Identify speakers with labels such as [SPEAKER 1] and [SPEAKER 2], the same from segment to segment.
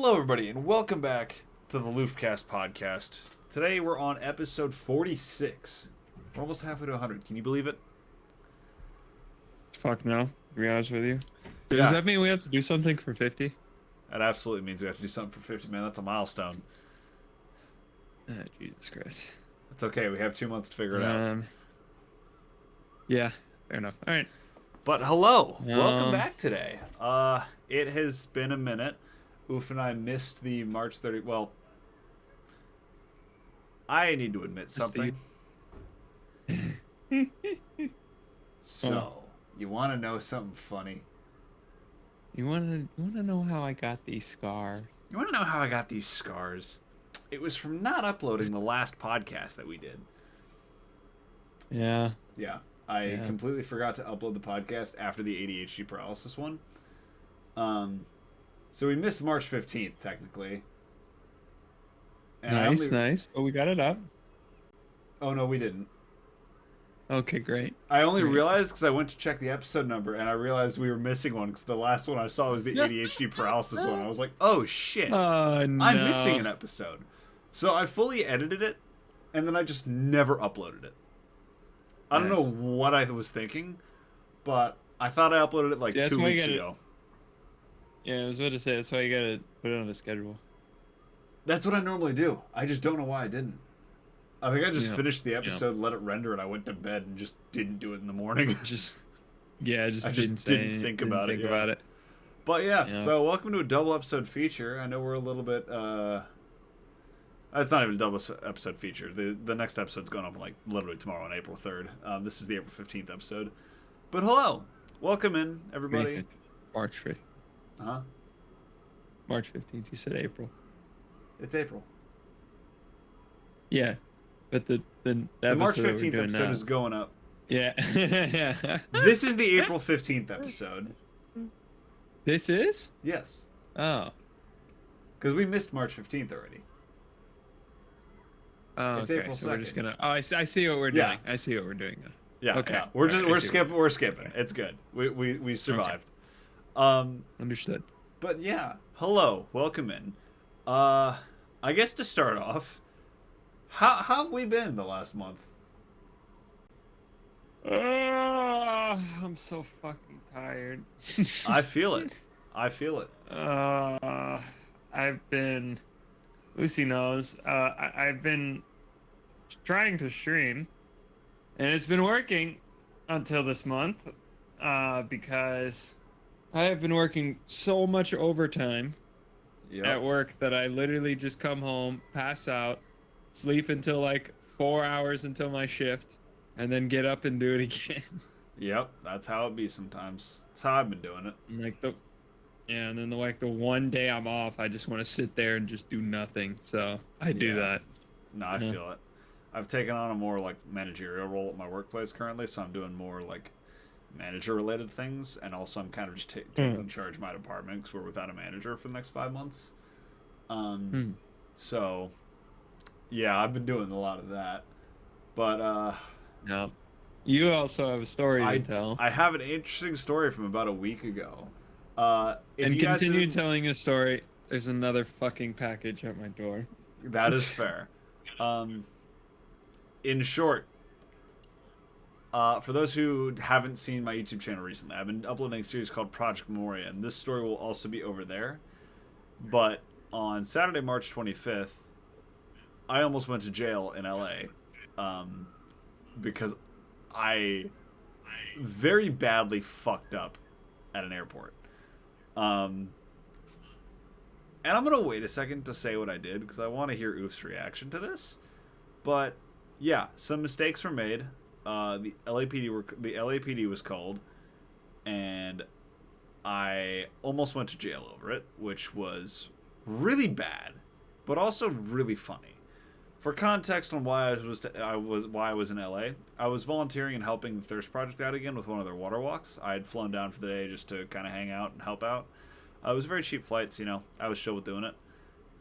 [SPEAKER 1] Hello, everybody, and welcome back to the LoofCast Podcast. Today we're on episode 46. We're almost halfway to 100. Can you believe it?
[SPEAKER 2] Fuck no, to be honest with you.
[SPEAKER 1] Yeah.
[SPEAKER 2] Does that mean we have to do something for 50?
[SPEAKER 1] That absolutely means we have to do something for 50, man. That's a milestone.
[SPEAKER 2] Jesus Christ.
[SPEAKER 1] It's okay. We have 2 months to figure it out.
[SPEAKER 2] Yeah, fair enough. All right.
[SPEAKER 1] But hello. Welcome back today. It has been a minute. Oof and I missed the March 30... Well, I need to admit something. So, you want to know something funny?
[SPEAKER 2] You want to know how I got these scars?
[SPEAKER 1] You want to know how I got these scars? It was from not uploading the last podcast that we did.
[SPEAKER 2] Yeah.
[SPEAKER 1] Yeah. I completely forgot to upload the podcast after the ADHD paralysis one. So we missed March 15th, technically. And
[SPEAKER 2] Nice. But we got it up.
[SPEAKER 1] Oh, no, we didn't.
[SPEAKER 2] Okay, great.
[SPEAKER 1] I only realized because I went to check the episode number, and I realized we were missing one because the last one I saw was the ADHD paralysis one. I was like, oh, shit.
[SPEAKER 2] No.
[SPEAKER 1] I'm missing an episode. So I fully edited it, and then I just never uploaded it. I don't know what I was thinking, but I thought I uploaded it like 2 weeks ago.
[SPEAKER 2] Yeah, I was about to say, that's why you gotta put it on the schedule.
[SPEAKER 1] That's what I normally do. I just don't know why I didn't. I think I just finished the episode, let it render, and I went to bed and just didn't do it in the morning.
[SPEAKER 2] I just didn't
[SPEAKER 1] think about it. But so welcome to a double episode feature. I know we're a little bit... It's not even a double episode feature. The next episode's going up like literally tomorrow on April 3rd. This is the April 15th episode. But hello. Welcome in, everybody.
[SPEAKER 2] March 15th.
[SPEAKER 1] Huh?
[SPEAKER 2] March 15th. You said April.
[SPEAKER 1] It's April.
[SPEAKER 2] Yeah. But the
[SPEAKER 1] March 15th episode is going up.
[SPEAKER 2] Yeah.
[SPEAKER 1] This is the April 15th episode.
[SPEAKER 2] This is?
[SPEAKER 1] Yes.
[SPEAKER 2] Oh.
[SPEAKER 1] Because we missed March 15th already.
[SPEAKER 2] Oh,
[SPEAKER 1] it's
[SPEAKER 2] okay.
[SPEAKER 1] April
[SPEAKER 2] So
[SPEAKER 1] 2nd.
[SPEAKER 2] we're just gonna. Oh, I see what we're doing. I see what we're doing now.
[SPEAKER 1] Yeah.
[SPEAKER 2] Okay.
[SPEAKER 1] Yeah. We're skipping. It's good. We survived.
[SPEAKER 2] Understood.
[SPEAKER 1] But yeah, hello, welcome in. I guess to start off, how have we been the last month?
[SPEAKER 2] I'm so fucking tired.
[SPEAKER 1] I feel it.
[SPEAKER 2] I've been. Lucy knows. I've been trying to stream, and it's been working until this month, because I have been working so much overtime at work that I literally just come home, pass out, sleep until like 4 hours until my shift, and then get up and do it again.
[SPEAKER 1] Yep, that's how it be sometimes. That's how I've been doing it.
[SPEAKER 2] And then the one day I'm off, I just want to sit there and just do nothing. So I do that.
[SPEAKER 1] No, I feel it. I've taken on a more like managerial role at my workplace currently, so I'm doing more like manager-related things, and also I'm kind of just taking charge of my department because we're without a manager for the next 5 months. So yeah, I've been doing a lot of that. But
[SPEAKER 2] no, you also have a story to tell.
[SPEAKER 1] I have an interesting story from about a week ago.
[SPEAKER 2] And continue telling a story. There's another fucking package at my door.
[SPEAKER 1] That is fair. In short, for those who haven't seen my YouTube channel recently, I've been uploading a series called Project Memoria, and this story will also be over there. But on Saturday, March 25th, I almost went to jail in LA because I very badly fucked up at an airport. And I'm going to wait a second to say what I did because I want to hear Oof's reaction to this. But yeah, some mistakes were made. The LAPD was called, and I almost went to jail over it, which was really bad, but also really funny. For context on why I was in LA, I was volunteering and helping the Thirst Project out again with one of their water walks. I had flown down for the day just to kind of hang out and help out. It was very cheap flights, I was chill with doing it.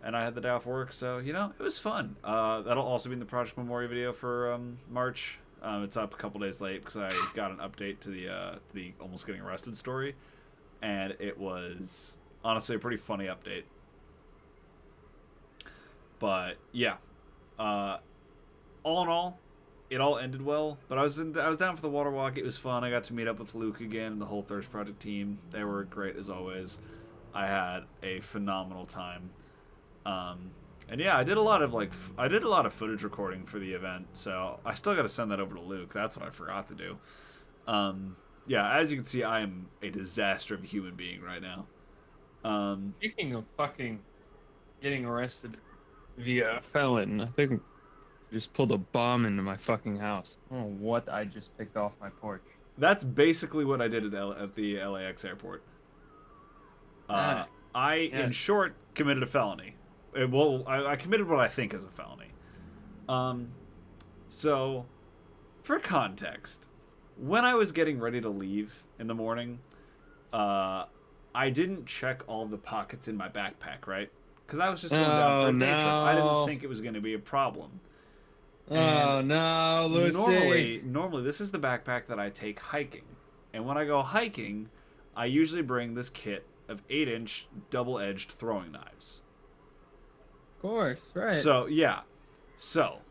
[SPEAKER 1] And I had the day off work, so, it was fun. That'll also be in the Project Memoria video for March. It's up a couple days late because I got an update to the almost getting arrested story. And it was honestly a pretty funny update. But yeah, uh, all in all, it all ended well. But I was down for the water walk. It was fun. I got to meet up with Luke again and the whole Thirst Project team. They were great as always. I had a phenomenal time. And yeah, I did a lot of footage recording for the event. So I still got to send that over to Luke. That's what I forgot to do. Yeah, as you can see, I am a disaster of a human being right now.
[SPEAKER 2] Speaking of fucking getting arrested via felon, I think I just pulled a bomb into my fucking house. I don't know what I just picked off my porch.
[SPEAKER 1] That's basically what I did at the LAX airport. In short, committed a felony. I committed what I think is a felony. So, for context, when I was getting ready to leave in the morning, I didn't check all of the pockets in my backpack, right? Because I was just going down for a day trip. I didn't think it was going to be a problem. And
[SPEAKER 2] no, Lucy.
[SPEAKER 1] Normally, this is the backpack that I take hiking. And when I go hiking, I usually bring this kit of 8-inch double-edged throwing knives.
[SPEAKER 2] Of course, right.
[SPEAKER 1] So, yeah. So,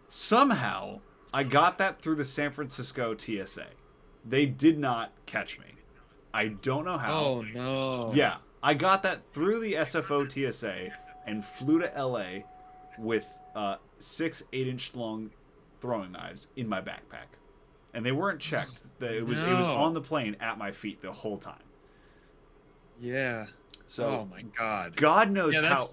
[SPEAKER 1] somehow, I got that through the San Francisco TSA. They did not catch me. I don't know how.
[SPEAKER 2] Oh, no.
[SPEAKER 1] Yeah, I got that through the SFO TSA and flew to LA with 6 8-inch long throwing knives in my backpack. And they weren't checked. It was on the plane at my feet the whole time.
[SPEAKER 2] Yeah.
[SPEAKER 1] So,
[SPEAKER 2] oh my God.
[SPEAKER 1] God knows how.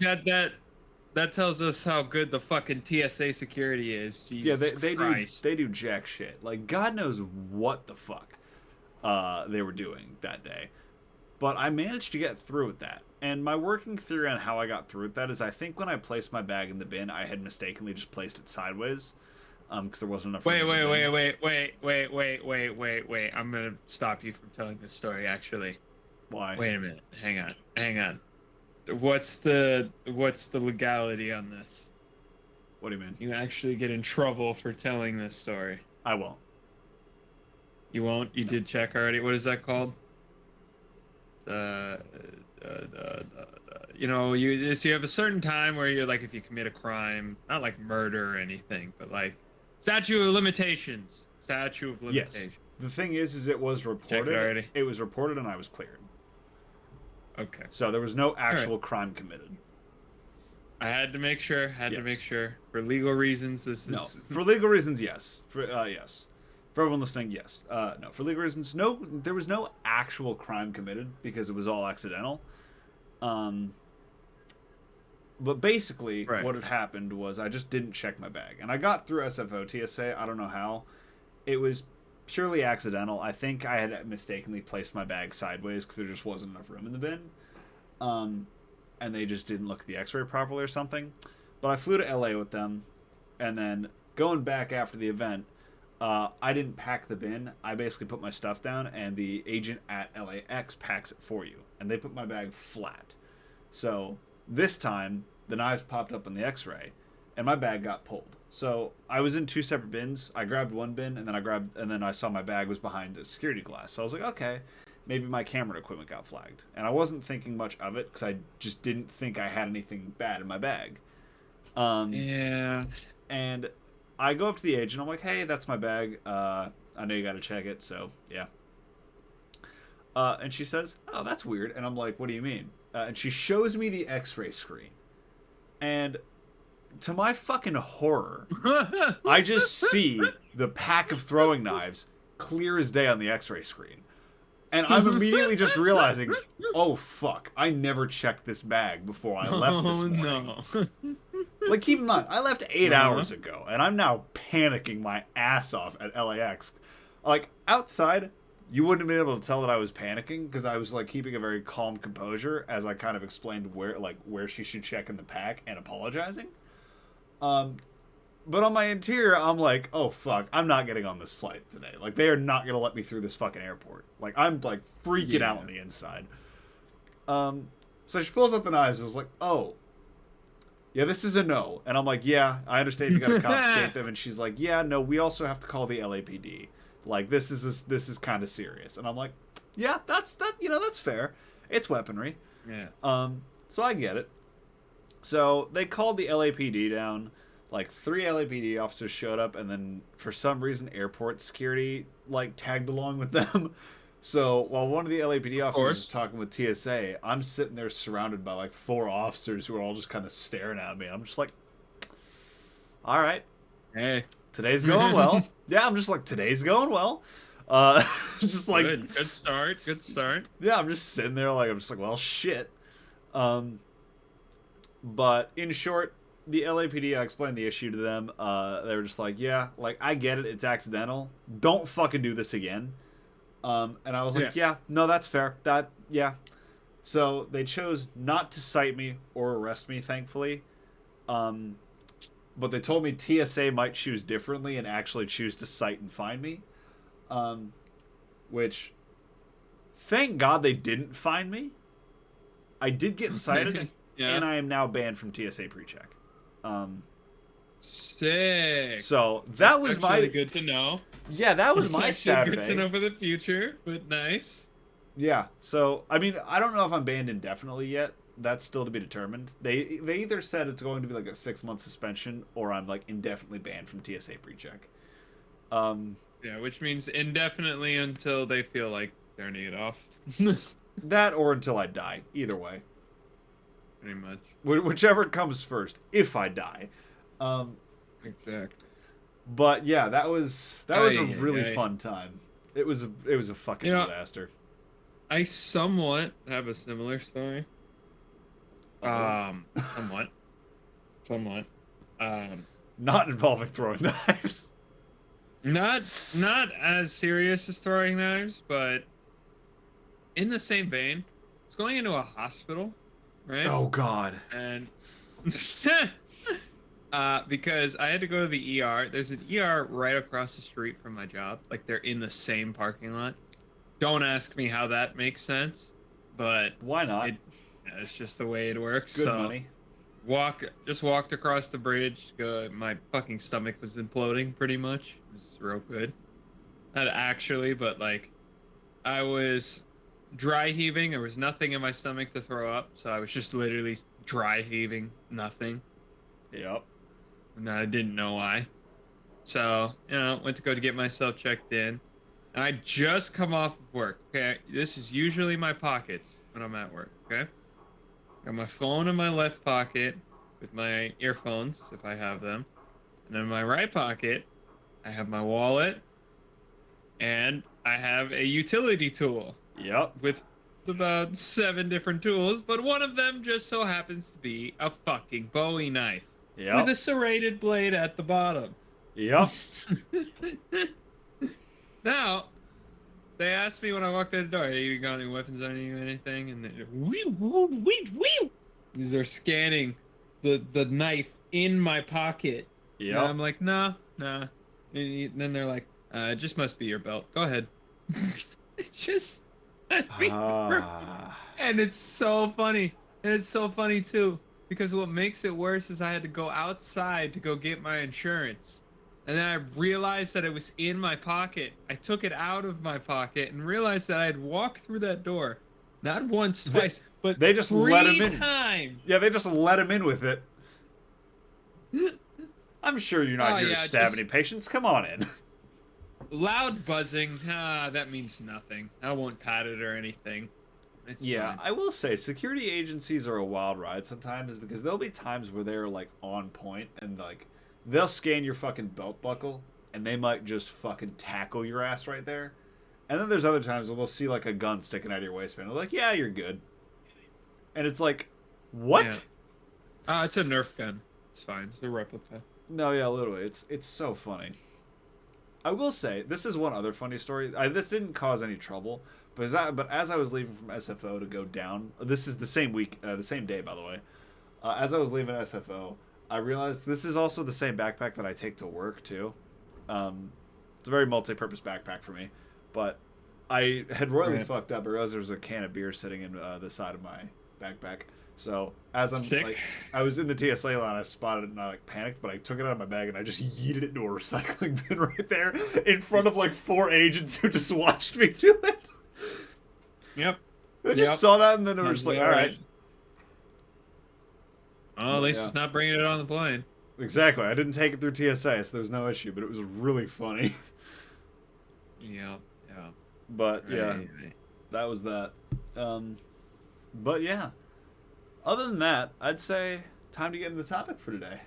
[SPEAKER 2] That tells us how good the fucking TSA security is. Jesus Christ.
[SPEAKER 1] They do jack shit. Like, God knows what the fuck they were doing that day. But I managed to get through with that. And my working theory on how I got through with that is I think when I placed my bag in the bin, I had mistakenly just placed it sideways. Because there wasn't enough room.
[SPEAKER 2] Wait. I'm gonna stop you from telling this story, actually.
[SPEAKER 1] Why?
[SPEAKER 2] Wait a minute. Hang on. What's the legality on this?
[SPEAKER 1] What do you mean?
[SPEAKER 2] You actually get in trouble for telling this story.
[SPEAKER 1] I won't.
[SPEAKER 2] You won't? You did check already? What is that called? You have a certain time where you're like, if you commit a crime, not like murder or anything, but like statute of limitations.
[SPEAKER 1] Yes. The thing is it was reported.
[SPEAKER 2] Checked it already?
[SPEAKER 1] It was reported and I was cleared.
[SPEAKER 2] Okay.
[SPEAKER 1] So there was no actual crime committed.
[SPEAKER 2] I had to make sure. For legal reasons, this is...
[SPEAKER 1] No. For legal reasons, yes. Yes. For everyone listening, yes. No. For legal reasons, no. There was no actual crime committed because it was all accidental. But basically, what had happened was I just didn't check my bag. And I got through SFO TSA. I don't know how. It was purely accidental. I think I had mistakenly placed my bag sideways because there just wasn't enough room in the bin. And they just didn't look at the x-ray properly or something. But I flew to LA with them. And then going back after the event, I didn't pack the bin. I basically put my stuff down and the agent at LAX packs it for you. And they put my bag flat. So this time, the knives popped up on the x-ray and my bag got pulled. So I was in 2 separate bins. I grabbed one bin and then I saw my bag was behind a security glass. So I was like, okay, maybe my camera equipment got flagged. And I wasn't thinking much of it because I just didn't think I had anything bad in my bag.
[SPEAKER 2] Yeah.
[SPEAKER 1] And I go up to the agent. I'm like, hey, that's my bag. I know you got to check it. So yeah. And she says, oh, that's weird. And I'm like, what do you mean? And she shows me the x-ray screen. And to my fucking horror, I just see the pack of throwing knives clear as day on the x-ray screen. And I'm immediately just realizing, oh, fuck, I never checked this bag before I left this morning.
[SPEAKER 2] No.
[SPEAKER 1] Like, keep in mind, I left 8 hours ago, and I'm now panicking my ass off at LAX. Like, outside, you wouldn't have been able to tell that I was panicking, because I was, like, keeping a very calm composure as I kind of explained where she should check in the pack and apologizing. But on my interior, I'm like, oh, fuck, I'm not getting on this flight today. Like, they are not going to let me through this fucking airport. Like, I'm, like, freaking out on the inside. So she pulls out the knives and was like, oh, yeah, this is a no. And I'm like, yeah, I understand you got to confiscate them. And she's like, yeah, no, we also have to call the LAPD. Like, this is kind of serious. And I'm like, yeah, that's fair. It's weaponry.
[SPEAKER 2] Yeah.
[SPEAKER 1] So I get it. So they called the LAPD down. Like 3 LAPD officers showed up, and then for some reason, airport security like tagged along with them. So while one of the LAPD officers is talking with TSA, I'm sitting there surrounded by like 4 officers who are all just kind of staring at me. I'm just like, all right,
[SPEAKER 2] Hey,
[SPEAKER 1] today's going well. Yeah, I'm just like, today's going well. Just like
[SPEAKER 2] good start. Good start.
[SPEAKER 1] yeah, I'm just sitting there like I'm just like, well, shit. But in short, the LAPD, I explained the issue to them. They were just like, yeah, like I get it, it's accidental. Don't fucking do this again. And I was like, yeah, no, that's fair. Yeah. So they chose not to cite me or arrest me, thankfully. But they told me TSA might choose differently and actually choose to cite and fine me. Which, thank God they didn't fine me. I did get cited, and I am now banned from TSA PreCheck.
[SPEAKER 2] Sick.
[SPEAKER 1] So that was
[SPEAKER 2] actually good to know.
[SPEAKER 1] Yeah, that was my Saturday.
[SPEAKER 2] Good to know for the future, but nice.
[SPEAKER 1] Yeah. So I mean, I don't know if I'm banned indefinitely yet. That's still to be determined. They either said it's going to be like a 6-month suspension, or I'm like indefinitely banned from TSA PreCheck.
[SPEAKER 2] Yeah, which means indefinitely until they feel like turning it off.
[SPEAKER 1] That or until I die. Either way.
[SPEAKER 2] Pretty much.
[SPEAKER 1] Whichever comes first, if I die.
[SPEAKER 2] Exactly.
[SPEAKER 1] But yeah, that was a really fun time. It was a fucking disaster.
[SPEAKER 2] I somewhat have a similar story. Somewhat.
[SPEAKER 1] Not involving throwing knives.
[SPEAKER 2] Not as serious as throwing knives, but in the same vein. I was going into a hospital, right?
[SPEAKER 1] Oh God.
[SPEAKER 2] And because I had to go to the ER. There's an ER right across the street from my job. Like they're in the same parking lot. Don't ask me how that makes sense, but
[SPEAKER 1] why not?
[SPEAKER 2] It's just the way it works.
[SPEAKER 1] Good money.
[SPEAKER 2] Just walked across the bridge. My fucking stomach was imploding pretty much. It was real good. Not actually, but like I was dry heaving. There was nothing in my stomach to throw up, so I was just literally dry heaving nothing.
[SPEAKER 1] Yep.
[SPEAKER 2] And I didn't know why. So, went to go to get myself checked in. And I just come off of work, okay? This is usually my pockets when I'm at work, okay? Got my phone in my left pocket with my earphones, if I have them. And in my right pocket, I have my wallet. And I have a utility tool.
[SPEAKER 1] Yep.
[SPEAKER 2] With about 7 different tools, but one of them just so happens to be a fucking Bowie knife.
[SPEAKER 1] Yep.
[SPEAKER 2] With a serrated blade at the bottom.
[SPEAKER 1] Yep.
[SPEAKER 2] Now, they asked me when I walked out the door, "Hey, you got any weapons on you or anything?" And they're scanning the knife in my pocket.
[SPEAKER 1] Yeah.
[SPEAKER 2] And I'm like, nah. And then they're like, "It just must be your belt. Go ahead." It's just, and it's so funny. And it's so funny too, because what makes it worse is I had to go outside to go get my insurance. And then I realized that it was in my pocket. I took it out of my pocket and realized that I had walked through that door. Not once, twice, but
[SPEAKER 1] they just
[SPEAKER 2] 3
[SPEAKER 1] let him in.
[SPEAKER 2] times.
[SPEAKER 1] Yeah, they just let him in with it. I'm sure you're not here to stab any patients. Come on in.
[SPEAKER 2] Loud buzzing, that means nothing. I won't pat it or anything. It's fine.
[SPEAKER 1] I will say security agencies are a wild ride sometimes, because there'll be times where they're like on point and like they'll scan your fucking belt buckle and they might just fucking tackle your ass right there. And then there's other times where they'll see like a gun sticking out of your waistband. They're like, yeah, you're good. And it's like, what?
[SPEAKER 2] Yeah. It's a Nerf gun. It's fine. It's a replica.
[SPEAKER 1] No, yeah, literally. It's so funny. I will say, this is one other funny story. This didn't cause any trouble, but as I was leaving from SFO to go down, this is the same week, the same day, by the way. As I was leaving SFO, I realized this is also the same backpack that I take to work, too. It's a very multi-purpose backpack for me. But I had royally fucked up. I realized there was a can of beer sitting in the side of my backpack. So as I'm like, I was in the TSA line, I spotted it and I like panicked, but I took it out of my bag and I just yeeted it into a recycling bin right there in front of like 4 agents who just watched me do it.
[SPEAKER 2] Yep.
[SPEAKER 1] They just saw that and then they were just like, all right.
[SPEAKER 2] Oh, at least it's not bringing it on the plane.
[SPEAKER 1] Exactly. I didn't take it through TSA, so there was no issue, but it was really funny.
[SPEAKER 2] Yeah.
[SPEAKER 1] But yeah, that was that. But yeah, other than that, I'd say time to get into the topic for today.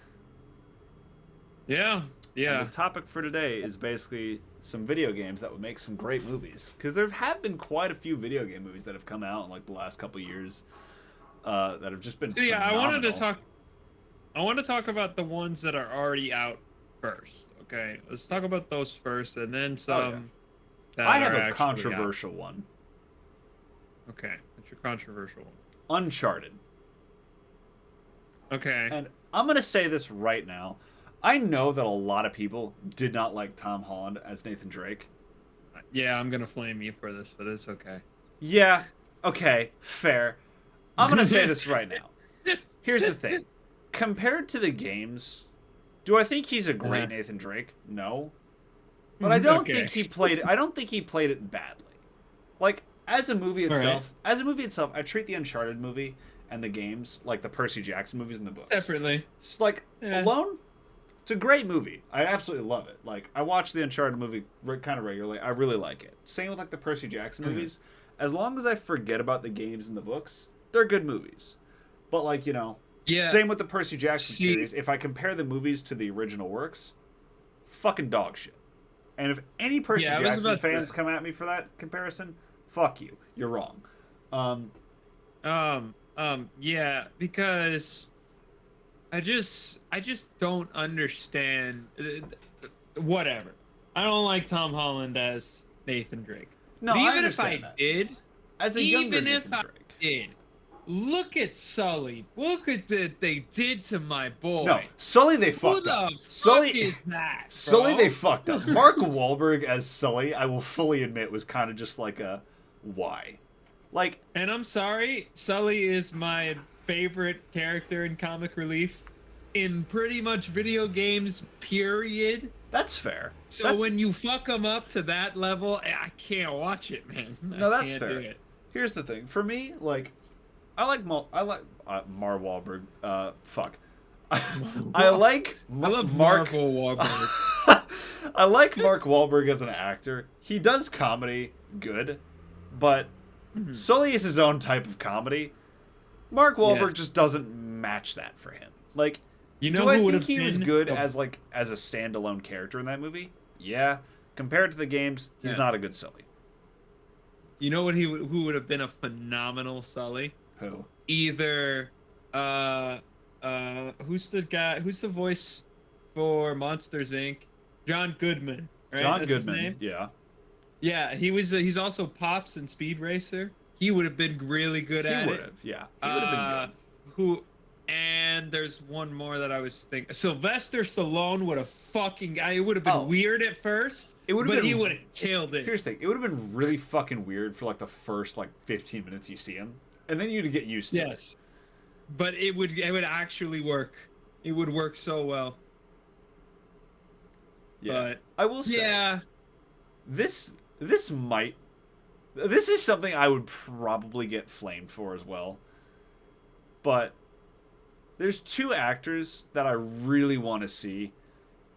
[SPEAKER 2] Yeah.
[SPEAKER 1] And the topic for today is basically some video games that would make some great movies, because there have been quite a few video game movies that have come out in like the last couple years that have just been phenomenal.
[SPEAKER 2] I want to talk about the ones that are already out first. Okay, let's talk about those first, and then some.
[SPEAKER 1] I have a controversial one.
[SPEAKER 2] Okay, what's your controversial one?
[SPEAKER 1] Uncharted.
[SPEAKER 2] Okay.
[SPEAKER 1] And I'm going to say this right now. I know that a lot of people did not like Tom Holland as Nathan Drake.
[SPEAKER 2] Yeah, I'm going to flame you for this, but it's okay.
[SPEAKER 1] Yeah, okay, fair. I'm going to say this right now. Here's the thing. Compared to the games, do I think he's a great Nathan Drake? No. But I don't think he played it badly. Like, as a movie itself, I treat the Uncharted movie and the games like the Percy Jackson movies and the books.
[SPEAKER 2] Separately.
[SPEAKER 1] It's like, alone, it's a great movie. I absolutely love it. Like, I watch the Uncharted movie kind of regularly. I really like it. Same with, like, the Percy Jackson movies. As long as I forget about the games and the books, they're good movies. But, like, you know, same with the Percy Jackson series. If I compare the movies to the original works, fucking dog shit. And if any Percy Jackson fans come at me for that comparison, fuck you. You're wrong.
[SPEAKER 2] Yeah, because I just don't understand. Whatever. I don't like Tom Holland as Nathan Drake.
[SPEAKER 1] No,
[SPEAKER 2] but
[SPEAKER 1] even
[SPEAKER 2] I understand
[SPEAKER 1] that.
[SPEAKER 2] Did,
[SPEAKER 1] as a younger Nathan Drake.
[SPEAKER 2] Did, look at Sully. Look at what they did to my boy.
[SPEAKER 1] No, Sully they fucked up.
[SPEAKER 2] Who the fuck is that, bro?
[SPEAKER 1] Sully they fucked up. Mark Wahlberg as Sully, I will fully admit, was kind of just like a why. Like,
[SPEAKER 2] and I'm sorry, Sully is my favorite character in comic relief in pretty much video games, period.
[SPEAKER 1] That's fair.
[SPEAKER 2] So when you fuck him up to that level, I can't watch it, man.
[SPEAKER 1] No, that's fair. Here's the thing. For me, like, I like Mar Wahlberg. Fuck. I love
[SPEAKER 2] Marvel Wahlberg.
[SPEAKER 1] I like Mark Wahlberg as an actor. He does comedy good, but Sully is his own type of comedy. Mark Wahlberg just doesn't match that for him. Like,
[SPEAKER 2] you know,
[SPEAKER 1] do I think he was good as a standalone character in that movie? Yeah. Compared to the games, he's not a good Sully.
[SPEAKER 2] You know what who would have been a phenomenal Sully?
[SPEAKER 1] Who?
[SPEAKER 2] Either who's the voice for Monsters Inc? John Goodman, right?
[SPEAKER 1] John
[SPEAKER 2] That's
[SPEAKER 1] Goodman.
[SPEAKER 2] His name?
[SPEAKER 1] Yeah.
[SPEAKER 2] Yeah, he's also Pops in Speed Racer. He would have been really good at it.
[SPEAKER 1] He would have, yeah. He would have been good.
[SPEAKER 2] And there's one more that I was thinking. Sylvester Stallone would have it would have been weird at first. He would have killed it.
[SPEAKER 1] Here's the thing. It would have been really fucking weird for like the first 15 minutes you see him. And then you'd get used to it.
[SPEAKER 2] Yes. But it would actually work. It would work so well.
[SPEAKER 1] Yeah.
[SPEAKER 2] But
[SPEAKER 1] I will say this is something I would probably get flamed for as well. But there's two actors that I really want to see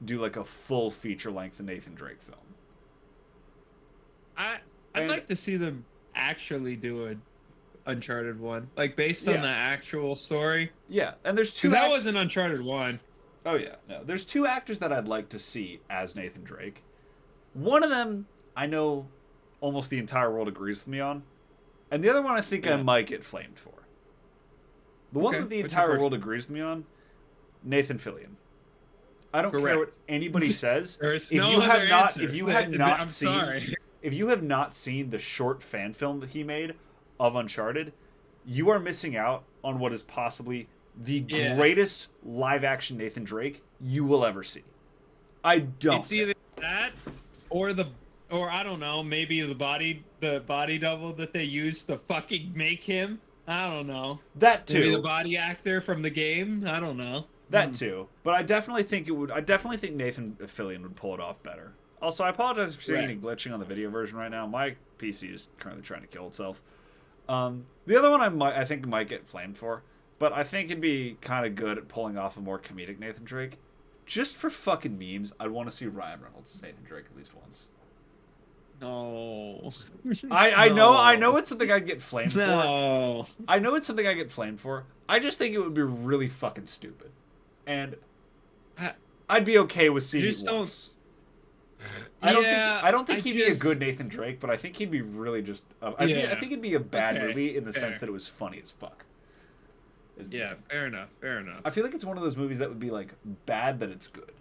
[SPEAKER 1] do like a full feature-length Nathan Drake film.
[SPEAKER 2] I'd like to see them actually do an Uncharted 1, like based on the actual story.
[SPEAKER 1] Yeah, and there's two.
[SPEAKER 2] Because that was an Uncharted 1.
[SPEAKER 1] Oh yeah, no. There's two actors that I'd like to see as Nathan Drake. One of them, I know almost the entire world agrees with me on, and the other one I think I might get flamed for. The one that the entire world agrees with me on, Nathan Fillion. I don't care what anybody says. If you have not seen the short fan film that he made of Uncharted, you are missing out on what is possibly the greatest live action Nathan Drake you will ever see. I don't.
[SPEAKER 2] It's either that or I don't know, maybe the body double that they used to fucking make him. I don't know.
[SPEAKER 1] That too.
[SPEAKER 2] Maybe the body actor from the game. I don't know.
[SPEAKER 1] That too. But I definitely think Nathan Fillion would pull it off better. Also, I apologize for seeing any glitching on the video version right now. My PC is currently trying to kill itself. The other one I think might get flamed for, But I think it'd be kind of good at pulling off a more comedic Nathan Drake. Just for fucking memes, I'd want to see Ryan Reynolds as Nathan Drake at least once.
[SPEAKER 2] No.
[SPEAKER 1] I know it's something I'd get flamed
[SPEAKER 2] No.
[SPEAKER 1] for. I know it's something I get flamed for. I just think it would be really fucking stupid. And I'd be okay with seeing it once. I don't think he'd be a good Nathan Drake, but I think he'd be really just I think it'd be a bad movie in the sense that it was funny as fuck.
[SPEAKER 2] Yeah, fair enough.
[SPEAKER 1] I feel like it's one of those movies that would be like bad but it's good.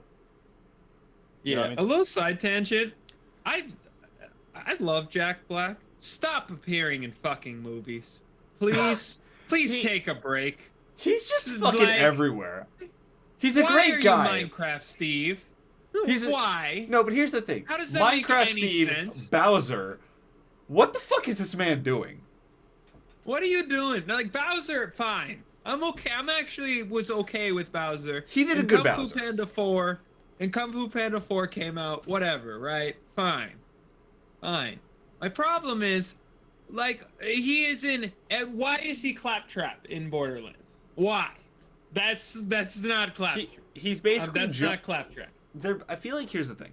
[SPEAKER 2] Yeah, you know what I mean? A little side tangent. I love Jack Black. Stop appearing in fucking movies. Please. Please take a break.
[SPEAKER 1] He's just fucking everywhere. He's a great guy.
[SPEAKER 2] Why are you Minecraft Steve? Why?
[SPEAKER 1] No, but here's the thing.
[SPEAKER 2] How does that
[SPEAKER 1] Minecraft
[SPEAKER 2] make any
[SPEAKER 1] Steve,
[SPEAKER 2] sense?
[SPEAKER 1] Bowser, what the fuck is this man doing?
[SPEAKER 2] What are you doing? Like, Bowser, fine. I'm okay. Was okay with Bowser.
[SPEAKER 1] He did a good Bowser.
[SPEAKER 2] Kung Fu Panda 4, and Kung Fu Panda 4 came out, whatever, right? Fine. My problem is, like, he is in, and why is he Claptrap in Borderlands? Why? That's not Claptrap.
[SPEAKER 1] He's basically
[SPEAKER 2] that's not Claptrap.
[SPEAKER 1] I feel like here's the thing.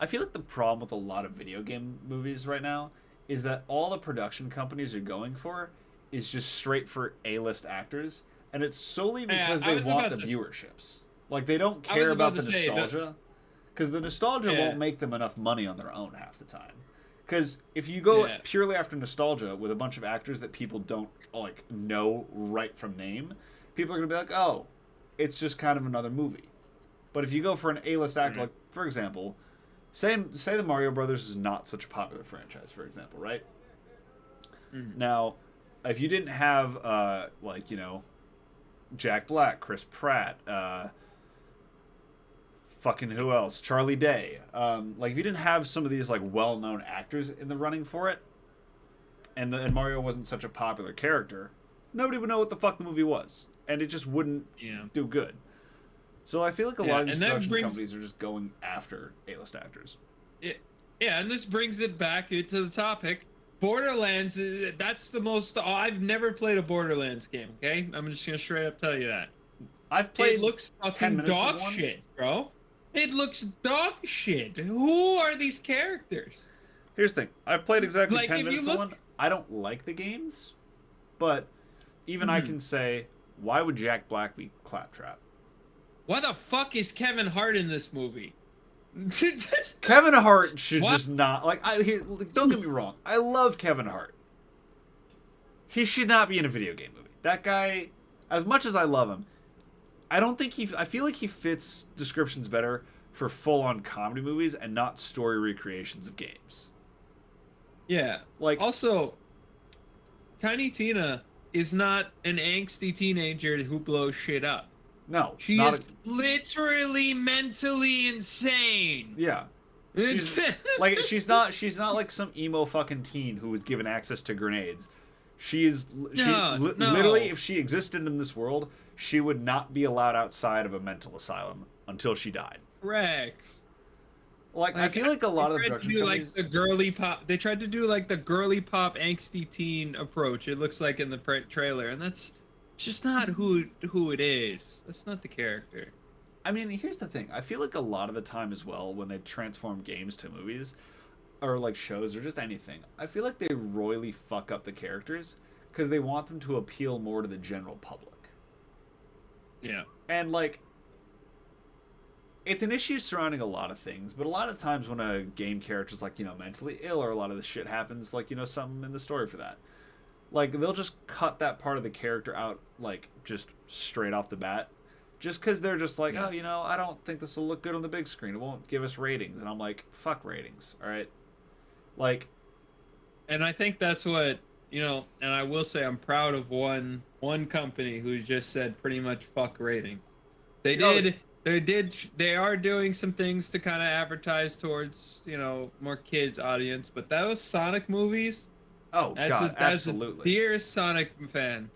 [SPEAKER 1] I feel like the problem with a lot of video game movies right now is that all the production companies are going for is just straight for A-list actors, and it's solely because they want the viewerships. Like, they don't care about the nostalgia, because the nostalgia won't make them enough money on their own half the time. Because if you go purely after nostalgia with a bunch of actors that people don't like know right from name, people are gonna be like, oh, it's just kind of another movie. But if you go for an A-list actor, like, for example, say the Mario Brothers is not such a popular franchise, for example, right? Now, if you didn't have, like, you know, Jack Black, Chris Pratt, fucking who else? Charlie Day. Like, if you didn't have some of these, like, well-known actors in the running for it, and Mario wasn't such a popular character, nobody would know what the fuck the movie was. And it just wouldn't do good. So I feel like a lot of these production companies are just going after A-list actors.
[SPEAKER 2] Yeah, and this brings it back to the topic. Borderlands, that's the most... I've never played a Borderlands game, okay? I'm just going to straight up tell you that.
[SPEAKER 1] I've played
[SPEAKER 2] It looks fucking dog shit, bro. It looks dog shit. Who are these characters?
[SPEAKER 1] Here's the thing. I've played exactly 10 minutes of one. I don't like the games, but even I can say, why would Jack Black be Claptrap?
[SPEAKER 2] Why the fuck is Kevin Hart in this movie?
[SPEAKER 1] Kevin Hart should just not... Like, don't get me wrong. I love Kevin Hart. He should not be in a video game movie. That guy, as much as I love him, I don't think I feel like he fits descriptions better for full-on comedy movies and not story recreations of games.
[SPEAKER 2] Yeah.
[SPEAKER 1] Like,
[SPEAKER 2] also, Tiny Tina is not an angsty teenager who blows shit up.
[SPEAKER 1] No.
[SPEAKER 2] She is literally mentally insane.
[SPEAKER 1] Yeah. She's not like some emo fucking teen who was given access to grenades. Literally, if she existed in this world, she would not be allowed outside of a mental asylum until she died.
[SPEAKER 2] Correct.
[SPEAKER 1] Like I feel like a lot of the production companies...
[SPEAKER 2] like the girly pop. They tried to do like the girly pop angsty teen approach. It looks like in the trailer, and that's just not who it is. That's not the character.
[SPEAKER 1] I mean, here's the thing. I feel like a lot of the time as well, when they transform games to movies, or like shows, or just anything, I feel like they royally fuck up the characters because they want them to appeal more to the general public.
[SPEAKER 2] Yeah.
[SPEAKER 1] And like, it's an issue surrounding a lot of things, but a lot of times when a game character's like, you know, mentally ill, or a lot of the shit happens, like, you know, something in the story for that. Like, they'll just cut that part of the character out, like, just straight off the bat. Just because they're just like, oh, you know, I don't think this will look good on the big screen. It won't give us ratings. And I'm like, fuck ratings, all right? Like...
[SPEAKER 2] And I think that's what, you know, and I will say I'm proud of one company who just said pretty much fuck ratings. They are doing some things to kind of advertise towards, you know, more kids audience. But those Sonic movies...
[SPEAKER 1] Oh, God, absolutely.
[SPEAKER 2] As a dearest Sonic fan,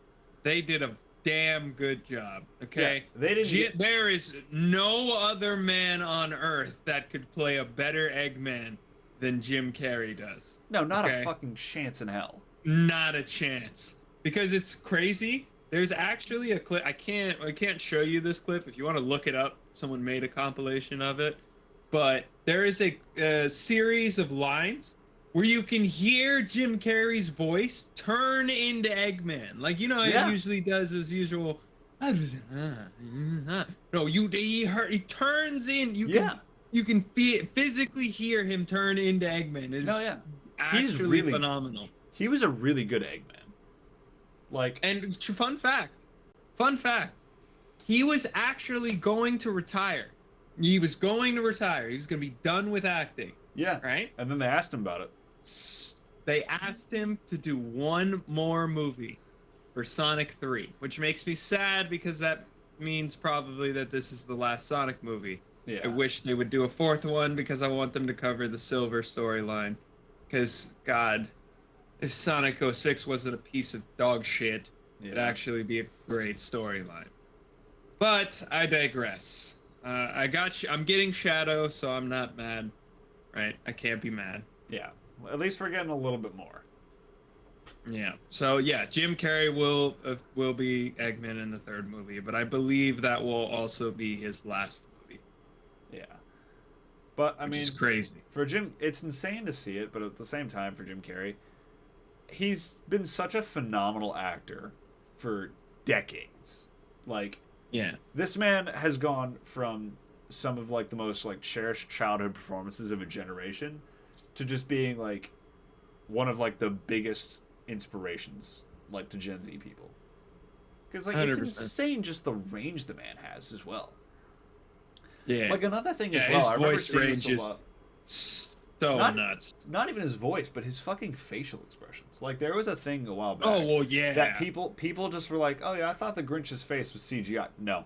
[SPEAKER 2] they did a damn good job, okay?
[SPEAKER 1] Yeah, they didn't
[SPEAKER 2] there is no other man on Earth that could play a better Eggman than Jim Carrey does.
[SPEAKER 1] No, not a fucking chance in hell.
[SPEAKER 2] Not a chance. Because it's crazy, There's actually a clip. I can't show you this clip. If you want to look it up, someone made a compilation of it. But there is a series of lines where you can hear Jim Carrey's voice turn into Eggman. Like, you know,
[SPEAKER 1] Yeah.
[SPEAKER 2] he usually does his usual. No, he turns in. You can physically hear him turn into Eggman. It's
[SPEAKER 1] He's
[SPEAKER 2] actually
[SPEAKER 1] really
[SPEAKER 2] phenomenal.
[SPEAKER 1] He was a really good Eggman. Like,
[SPEAKER 2] And fun fact, he was actually going to retire. He was going to retire. He was going to be done with acting.
[SPEAKER 1] yeah.
[SPEAKER 2] Right?
[SPEAKER 1] And then they asked him about it.
[SPEAKER 2] They asked him to do one more movie for Sonic 3, which makes me sad because that means probably that this is the last Sonic movie.
[SPEAKER 1] Yeah.
[SPEAKER 2] I wish they would do a fourth one because I want them to cover the Silver storyline. Because, God, if Sonic 06 wasn't a piece of dog shit, it'd actually be a great storyline. But I digress. I'm getting Shadow, so I'm not mad. Right? I can't be mad.
[SPEAKER 1] Yeah. Well, at least we're getting a little bit more.
[SPEAKER 2] Yeah. So yeah, Jim Carrey will be Eggman in the third movie, but I believe that will also be his last movie.
[SPEAKER 1] Yeah. But I
[SPEAKER 2] Which
[SPEAKER 1] mean,
[SPEAKER 2] is crazy.
[SPEAKER 1] For Jim, it's insane to see it, but at the same time, for Jim Carrey, he's been such a phenomenal actor for decades. Like,
[SPEAKER 2] Yeah.
[SPEAKER 1] this man has gone from some of like the most like cherished childhood performances of a generation to just being like one of like the biggest inspirations like to Gen Z people. Because like 100%. It's insane just the range the man has as well.
[SPEAKER 2] Yeah.
[SPEAKER 1] Like another thing as well,
[SPEAKER 2] his
[SPEAKER 1] I remember
[SPEAKER 2] voice
[SPEAKER 1] seeing
[SPEAKER 2] range
[SPEAKER 1] this a
[SPEAKER 2] is
[SPEAKER 1] lot.
[SPEAKER 2] so nuts.
[SPEAKER 1] Not even his voice, but his fucking facial expressions. Like there was a thing a while back.
[SPEAKER 2] Oh well, yeah.
[SPEAKER 1] That people just were like, "Oh yeah, I thought the Grinch's face was CGI." No,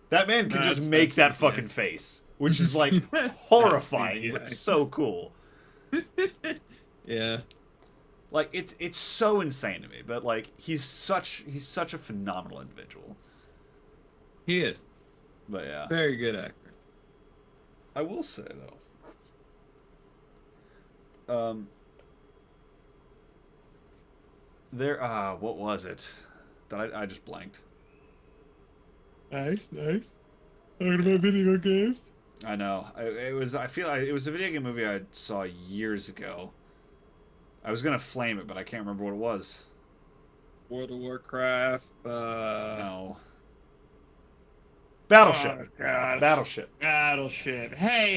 [SPEAKER 1] that man could just make that fucking face, which is like horrifying, but so cool.
[SPEAKER 2] Yeah.
[SPEAKER 1] Like it's so insane to me, but like he's such a phenomenal individual.
[SPEAKER 2] He is.
[SPEAKER 1] But yeah,
[SPEAKER 2] Very good actor.
[SPEAKER 1] I will say though. What was it that I just blanked?
[SPEAKER 2] Nice. Talking about video games.
[SPEAKER 1] I know. It was a video game movie I saw years ago. I was gonna flame it, but I can't remember what it was.
[SPEAKER 2] World of Warcraft.
[SPEAKER 1] No. Battleship.
[SPEAKER 2] Oh, God.
[SPEAKER 1] Battleship.
[SPEAKER 2] Hey.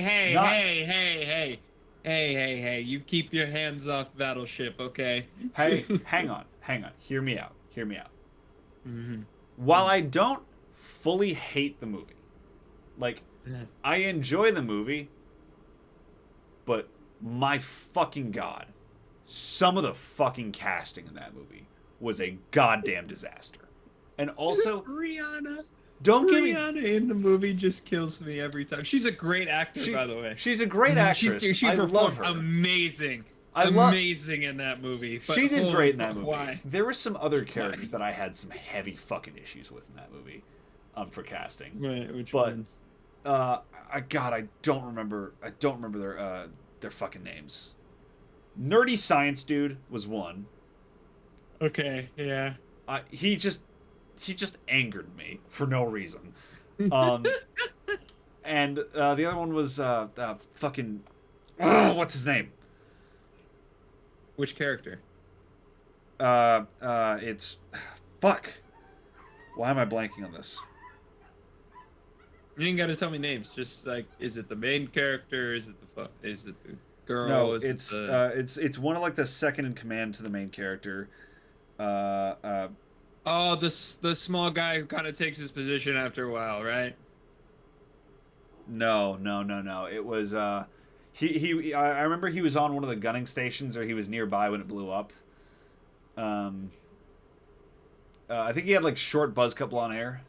[SPEAKER 2] You keep your hands off Battleship, okay?
[SPEAKER 1] Hey, hang on. Hear me out.
[SPEAKER 2] Mm-hmm.
[SPEAKER 1] While I don't fully hate the movie, like, I enjoy the movie, but my fucking God, some of the fucking casting in that movie was a goddamn disaster. And also,
[SPEAKER 2] Rihanna in the movie just kills me every time. She's a great actor, by the way.
[SPEAKER 1] She's a great actress.
[SPEAKER 2] She
[SPEAKER 1] I love her.
[SPEAKER 2] Amazing in that movie. But
[SPEAKER 1] she did great in that movie.
[SPEAKER 2] Why?
[SPEAKER 1] There were some other characters that I had some heavy fucking issues with in that movie, for casting.
[SPEAKER 2] Right, which
[SPEAKER 1] but,
[SPEAKER 2] ones?
[SPEAKER 1] I don't remember their fucking names. Nerdy Science Dude was one.
[SPEAKER 2] Okay, yeah.
[SPEAKER 1] He just angered me for no reason. And the other one was fucking what's his name?
[SPEAKER 2] Which character?
[SPEAKER 1] It's fuck. Why am I blanking on this?
[SPEAKER 2] You ain't got to tell me names. Just like, is it the main character? Is it the girl?
[SPEAKER 1] No,
[SPEAKER 2] is
[SPEAKER 1] it's one of like the second in command to the main character.
[SPEAKER 2] Oh, the small guy who kind of takes his position after a while, right?
[SPEAKER 1] No. It was he. I remember he was on one of the gunning stations, or he was nearby when it blew up. I think he had like short buzz cut blonde hair.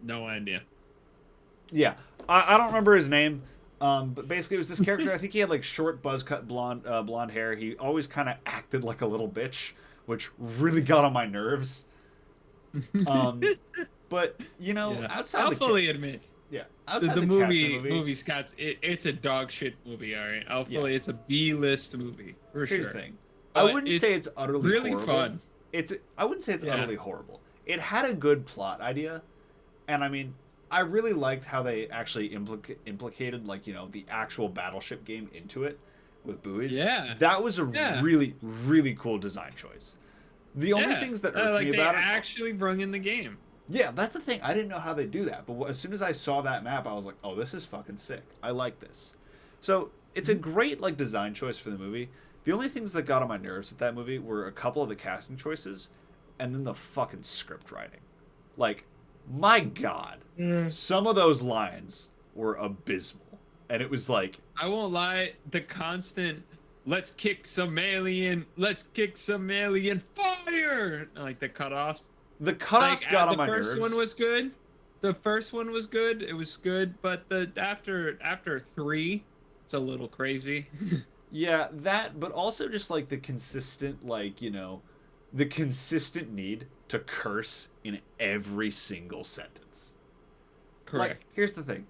[SPEAKER 2] No idea.
[SPEAKER 1] Yeah, I don't remember his name. But basically, it was this character. I think he had like short buzz cut blonde hair. He always kind of acted like a little bitch, which really got on my nerves. But you know, outside
[SPEAKER 2] I'll fully admit.
[SPEAKER 1] Yeah,
[SPEAKER 2] outside the movie Scott's it's a dog shit movie. All right, it's a B-list movie for sure.
[SPEAKER 1] Here's the thing: I
[SPEAKER 2] but
[SPEAKER 1] wouldn't say it's utterly
[SPEAKER 2] really
[SPEAKER 1] horrible.
[SPEAKER 2] fun.
[SPEAKER 1] I wouldn't say it's
[SPEAKER 2] Yeah.
[SPEAKER 1] utterly horrible. It had a good plot idea, and I mean, I really liked how they actually implicated, like, you know, the actual Battleship game into it with buoys.
[SPEAKER 2] Yeah.
[SPEAKER 1] That was a
[SPEAKER 2] Yeah.
[SPEAKER 1] really, really cool design choice. The only things that irked
[SPEAKER 2] like
[SPEAKER 1] me
[SPEAKER 2] they
[SPEAKER 1] about it,
[SPEAKER 2] actually brung in the game.
[SPEAKER 1] yeah, that's the thing. I didn't know how they do that, but as soon as I saw that map, I was like, oh, this is fucking sick. I like this. So it's a great, like, design choice for the movie. The only things that got on my nerves with that movie were a couple of the casting choices, and then the fucking script writing. Like, my God, some of those lines were abysmal, and it was like,
[SPEAKER 2] I won't lie, the constant let's kick some alien fire, like the cutoffs.
[SPEAKER 1] the cutoffs got on my nerves.
[SPEAKER 2] The first one was good. The first one was good. It was good, but the after 3, it's a little crazy.
[SPEAKER 1] Yeah, that, but also just like the consistent, like, you know, the consistent need to curse in every single sentence.
[SPEAKER 2] Correct.
[SPEAKER 1] Like, here's the thing.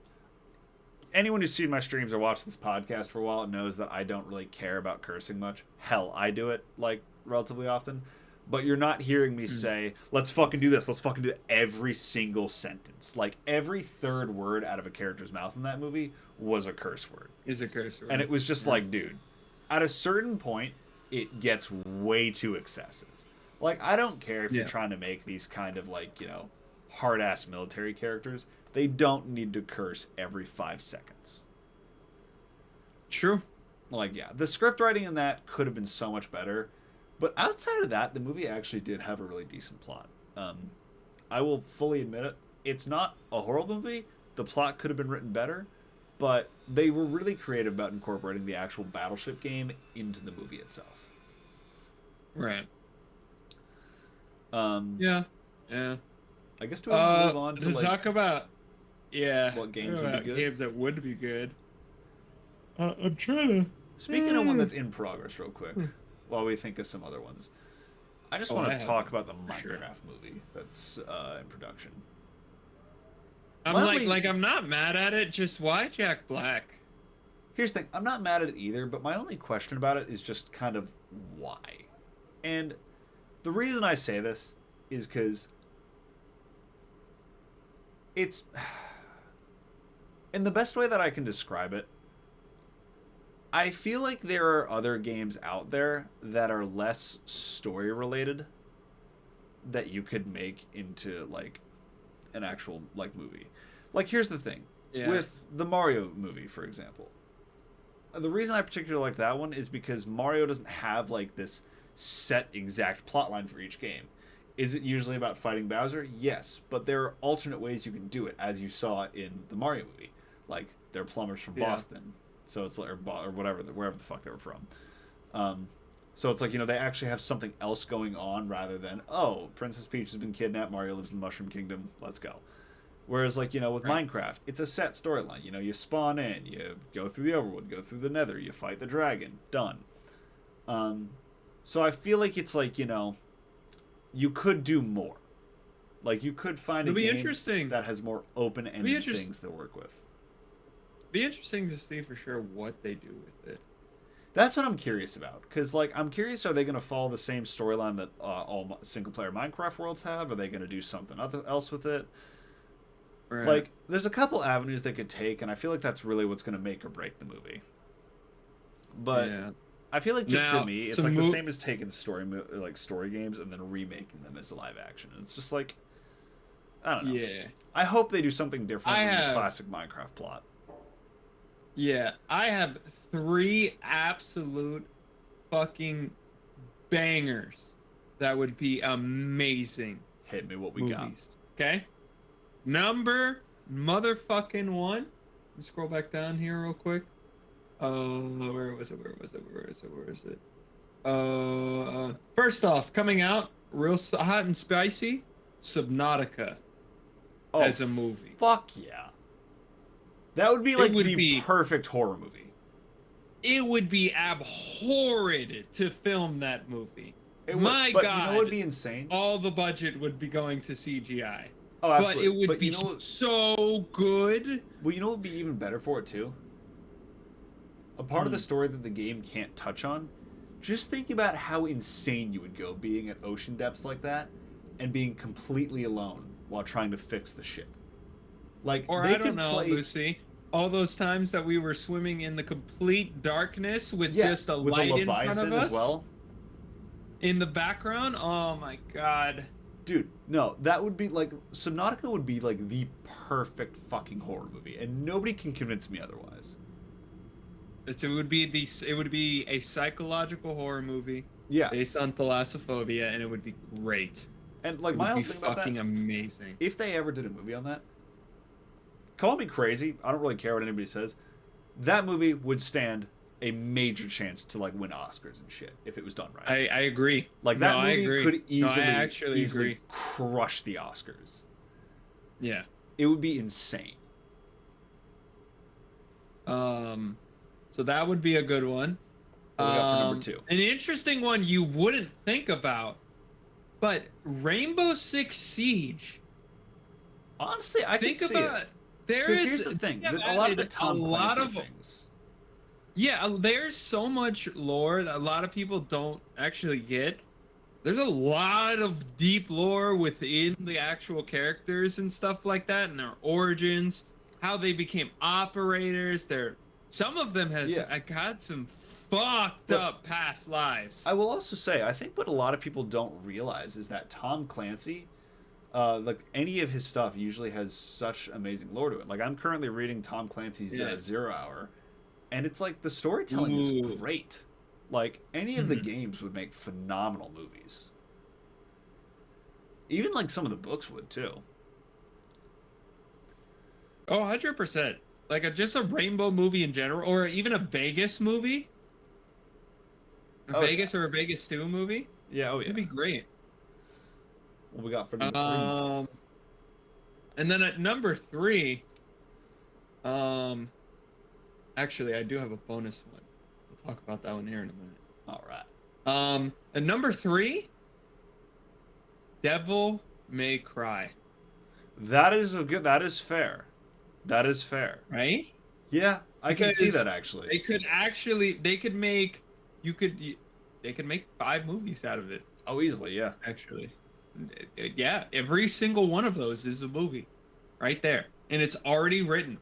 [SPEAKER 1] Anyone who's seen my streams or watched this podcast for a while knows that I don't really care about cursing much. Hell, I do it, like, relatively often. But you're not hearing me say, let's fucking do this, let's fucking do that, every single sentence. Like, every third word out of a character's mouth in that movie was a curse word.
[SPEAKER 2] Is a curse word.
[SPEAKER 1] And it was just like, dude, at a certain point, it gets way too excessive. Like, I don't care if you're trying to make these kind of, like, you know, hard-ass military characters. They don't need to curse every 5 seconds.
[SPEAKER 2] True.
[SPEAKER 1] Like, yeah, the script writing in that could have been so much better. But outside of that, the movie actually did have a really decent plot. I will fully admit it. It's not a horrible movie. The plot could have been written better. But they were really creative about incorporating the actual Battleship game into the movie itself.
[SPEAKER 2] Right.
[SPEAKER 1] Yeah.
[SPEAKER 2] Yeah.
[SPEAKER 1] I guess do I move on
[SPEAKER 2] to
[SPEAKER 1] like,
[SPEAKER 2] talk about
[SPEAKER 1] what games would be good?
[SPEAKER 2] Games that would be good. I'm trying to.
[SPEAKER 1] Speaking of one that's in progress, real quick, while we think of some other ones, I just want to talk about the Minecraft movie that's in production.
[SPEAKER 2] I'm I'm not mad at it. Just why Jack Black?
[SPEAKER 1] Here's the thing. I'm not mad at it either, but my only question about it is just kind of why. And the reason I say this is because it's, in the best way that I can describe it, I feel like there are other games out there that are less story related that you could make into, like, an actual, like, movie. Like, here's the thing. With the Mario movie, for example. The reason I particularly like that one is because Mario doesn't have, like, this set exact plotline for each game. Is it usually about fighting Bowser? Yes, but there are alternate ways you can do it, as you saw in the Mario movie. Like, they're plumbers from Boston, so it's like, or whatever, wherever the fuck they were from. So it's like, you know, they actually have something else going on rather than, oh, Princess Peach has been kidnapped, Mario lives in the Mushroom Kingdom, let's go. Whereas, like, you know, with Minecraft, it's a set storyline. You know, you spawn in, you go through the overworld, go through the nether, you fight the dragon, done. So I feel like it's like, you know, you could do more. Like, you could find a game that has more open-ended things to work with.
[SPEAKER 2] Be interesting to see for sure what they do with it.
[SPEAKER 1] That's what I'm curious about. Because, like, I'm curious, are they going to follow the same storyline that all single-player Minecraft worlds have? Are they going to do something else with it? Right. Like, there's a couple avenues they could take, and I feel like that's really what's going to make or break the movie. But I feel like, just to me, it's like the same as taking story games and then remaking them as live action. It's just like, I don't know. Yeah. I hope they do something different than the classic Minecraft plot.
[SPEAKER 2] Yeah, I have 3 absolute fucking bangers that would be amazing.
[SPEAKER 1] Hit me what we got.
[SPEAKER 2] Okay? Number motherfucking 1. Let me scroll back down here real quick. Where was it? First off, coming out real hot and spicy, Subnautica as a movie.
[SPEAKER 1] Fuck yeah. That would be like the perfect horror movie.
[SPEAKER 2] It would be abhorrent to film that movie.
[SPEAKER 1] My God. You know what would be insane?
[SPEAKER 2] All the budget would be going to CGI.
[SPEAKER 1] Oh, absolutely.
[SPEAKER 2] But it would be so good.
[SPEAKER 1] Well, you know what would be even better for it, too? A part of the story that the game can't touch on Just think about how insane you would go being at ocean depths like that and being completely alone while trying to fix the ship. Like,
[SPEAKER 2] Or
[SPEAKER 1] they
[SPEAKER 2] I don't
[SPEAKER 1] could
[SPEAKER 2] know,
[SPEAKER 1] play...
[SPEAKER 2] Lucy. All those times that we were swimming in the complete darkness with just a
[SPEAKER 1] with
[SPEAKER 2] light
[SPEAKER 1] a
[SPEAKER 2] in front of
[SPEAKER 1] Leviathan
[SPEAKER 2] us
[SPEAKER 1] as well.
[SPEAKER 2] in the background. Oh my god.
[SPEAKER 1] Dude, no, that would be like... Subnautica would be like the perfect fucking horror movie, and nobody can convince me otherwise.
[SPEAKER 2] It would be a psychological horror movie.
[SPEAKER 1] Yeah.
[SPEAKER 2] Based on thalassophobia, and it would be great.
[SPEAKER 1] And like
[SPEAKER 2] It
[SPEAKER 1] my
[SPEAKER 2] would
[SPEAKER 1] whole
[SPEAKER 2] be
[SPEAKER 1] thing about
[SPEAKER 2] fucking
[SPEAKER 1] that,
[SPEAKER 2] amazing.
[SPEAKER 1] if they ever did a movie on that, call me crazy, I don't really care what anybody says, that movie would stand a major chance to like win Oscars and shit if it was done right.
[SPEAKER 2] I agree.
[SPEAKER 1] Like that
[SPEAKER 2] No,
[SPEAKER 1] movie could easily,
[SPEAKER 2] I actually
[SPEAKER 1] easily
[SPEAKER 2] agree.
[SPEAKER 1] crush the Oscars.
[SPEAKER 2] Yeah.
[SPEAKER 1] It would be insane.
[SPEAKER 2] So that would be a good one.
[SPEAKER 1] What do we got for number 2?
[SPEAKER 2] An interesting one you wouldn't think about, but Rainbow Six Siege.
[SPEAKER 1] Honestly, I
[SPEAKER 2] Think
[SPEAKER 1] can see
[SPEAKER 2] about
[SPEAKER 1] it.
[SPEAKER 2] there
[SPEAKER 1] Because
[SPEAKER 2] is
[SPEAKER 1] here's the thing:
[SPEAKER 2] they have
[SPEAKER 1] a lot of the
[SPEAKER 2] added
[SPEAKER 1] Tom
[SPEAKER 2] a lot
[SPEAKER 1] Clancy
[SPEAKER 2] of
[SPEAKER 1] things.
[SPEAKER 2] Yeah, there's so much lore that a lot of people don't actually get. There's a lot of deep lore within the actual characters and stuff like that, and their origins, how they became operators. Some of them I got some fucked up past lives.
[SPEAKER 1] I will also say, I think what a lot of people don't realize is that Tom Clancy, like any of his stuff, usually has such amazing lore to it. Like I'm currently reading Tom Clancy's 0 Hour, and it's like the storytelling is great. Like any of the games would make phenomenal movies. Even like some of the books would too.
[SPEAKER 2] Oh, 100%. Like just a Rainbow movie in general, or even a Vegas movie. Vegas or a Vegas 2 movie.
[SPEAKER 1] Yeah,
[SPEAKER 2] It'd be great.
[SPEAKER 1] What we got for number 3?
[SPEAKER 2] And then at number 3, actually, I do have a bonus one. We'll talk about that one here in a minute.
[SPEAKER 1] All right.
[SPEAKER 2] At number 3, Devil May Cry.
[SPEAKER 1] That is fair. That is fair.
[SPEAKER 2] Right?
[SPEAKER 1] Yeah, I can see that actually.
[SPEAKER 2] They could make 5 movies out of it.
[SPEAKER 1] Oh, easily, yeah.
[SPEAKER 2] Actually. Yeah, every single one of those is a movie. Right there. And it's already written.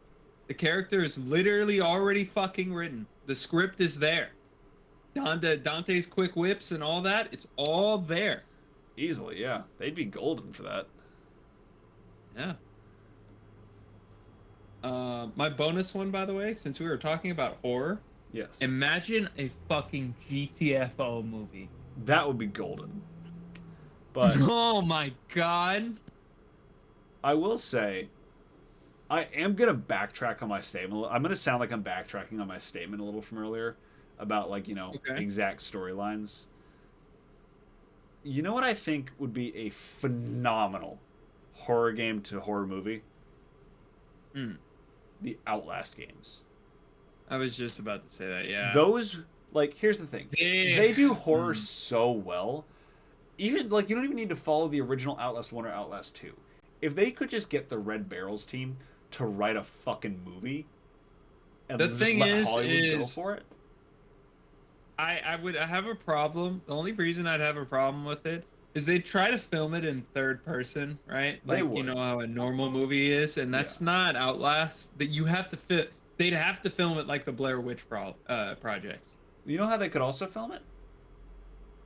[SPEAKER 2] The character is literally already fucking written. The script is there. Dante's quick whips and all that, it's all there.
[SPEAKER 1] Easily, yeah. They'd be golden for that.
[SPEAKER 2] Yeah. My bonus one, by the way, since we were talking about horror.
[SPEAKER 1] Yes.
[SPEAKER 2] Imagine a fucking GTFO movie.
[SPEAKER 1] That would be golden. But
[SPEAKER 2] oh my god.
[SPEAKER 1] I will say, I am going to backtrack on my statement. I'm going to sound like I'm backtracking on my statement a little from earlier about, like, exact storylines. You know what I think would be a phenomenal horror game to horror movie? The Outlast games.
[SPEAKER 2] I was just about to say that, yeah.
[SPEAKER 1] Those, like, here's the thing. They do horror so well. Even, like, you don't even need to follow the original Outlast 1 or Outlast 2. If they could just get the Red Barrels team to write a fucking movie and
[SPEAKER 2] the
[SPEAKER 1] just
[SPEAKER 2] thing
[SPEAKER 1] let
[SPEAKER 2] is,
[SPEAKER 1] Hollywood go for it.
[SPEAKER 2] I have a problem. The only reason I'd have a problem with it is they try to film it in third person, right? Like, you know how a normal movie is, and that's not Outlast. That you have to fit. They'd have to film it like the Blair Witch projects.
[SPEAKER 1] You know how they could also film it?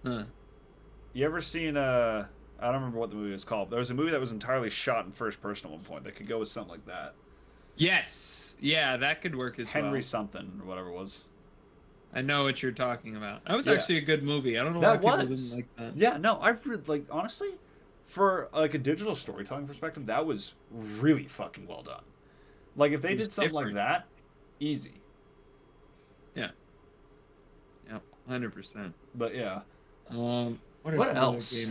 [SPEAKER 2] Huh.
[SPEAKER 1] You ever seen I don't remember what the movie was called. There was a movie that was entirely shot in first person at one point. That could go with something like that.
[SPEAKER 2] Yes. Yeah, that could work as well.
[SPEAKER 1] Henry something or whatever it was.
[SPEAKER 2] I know what you're talking about. That was actually a good movie. I don't know why people didn't like that.
[SPEAKER 1] Yeah, no, I've like honestly, for like a digital storytelling perspective, that was really fucking well done. Like if they did something like that, easy.
[SPEAKER 2] Yeah. Yeah, 100%.
[SPEAKER 1] But yeah.
[SPEAKER 2] What else?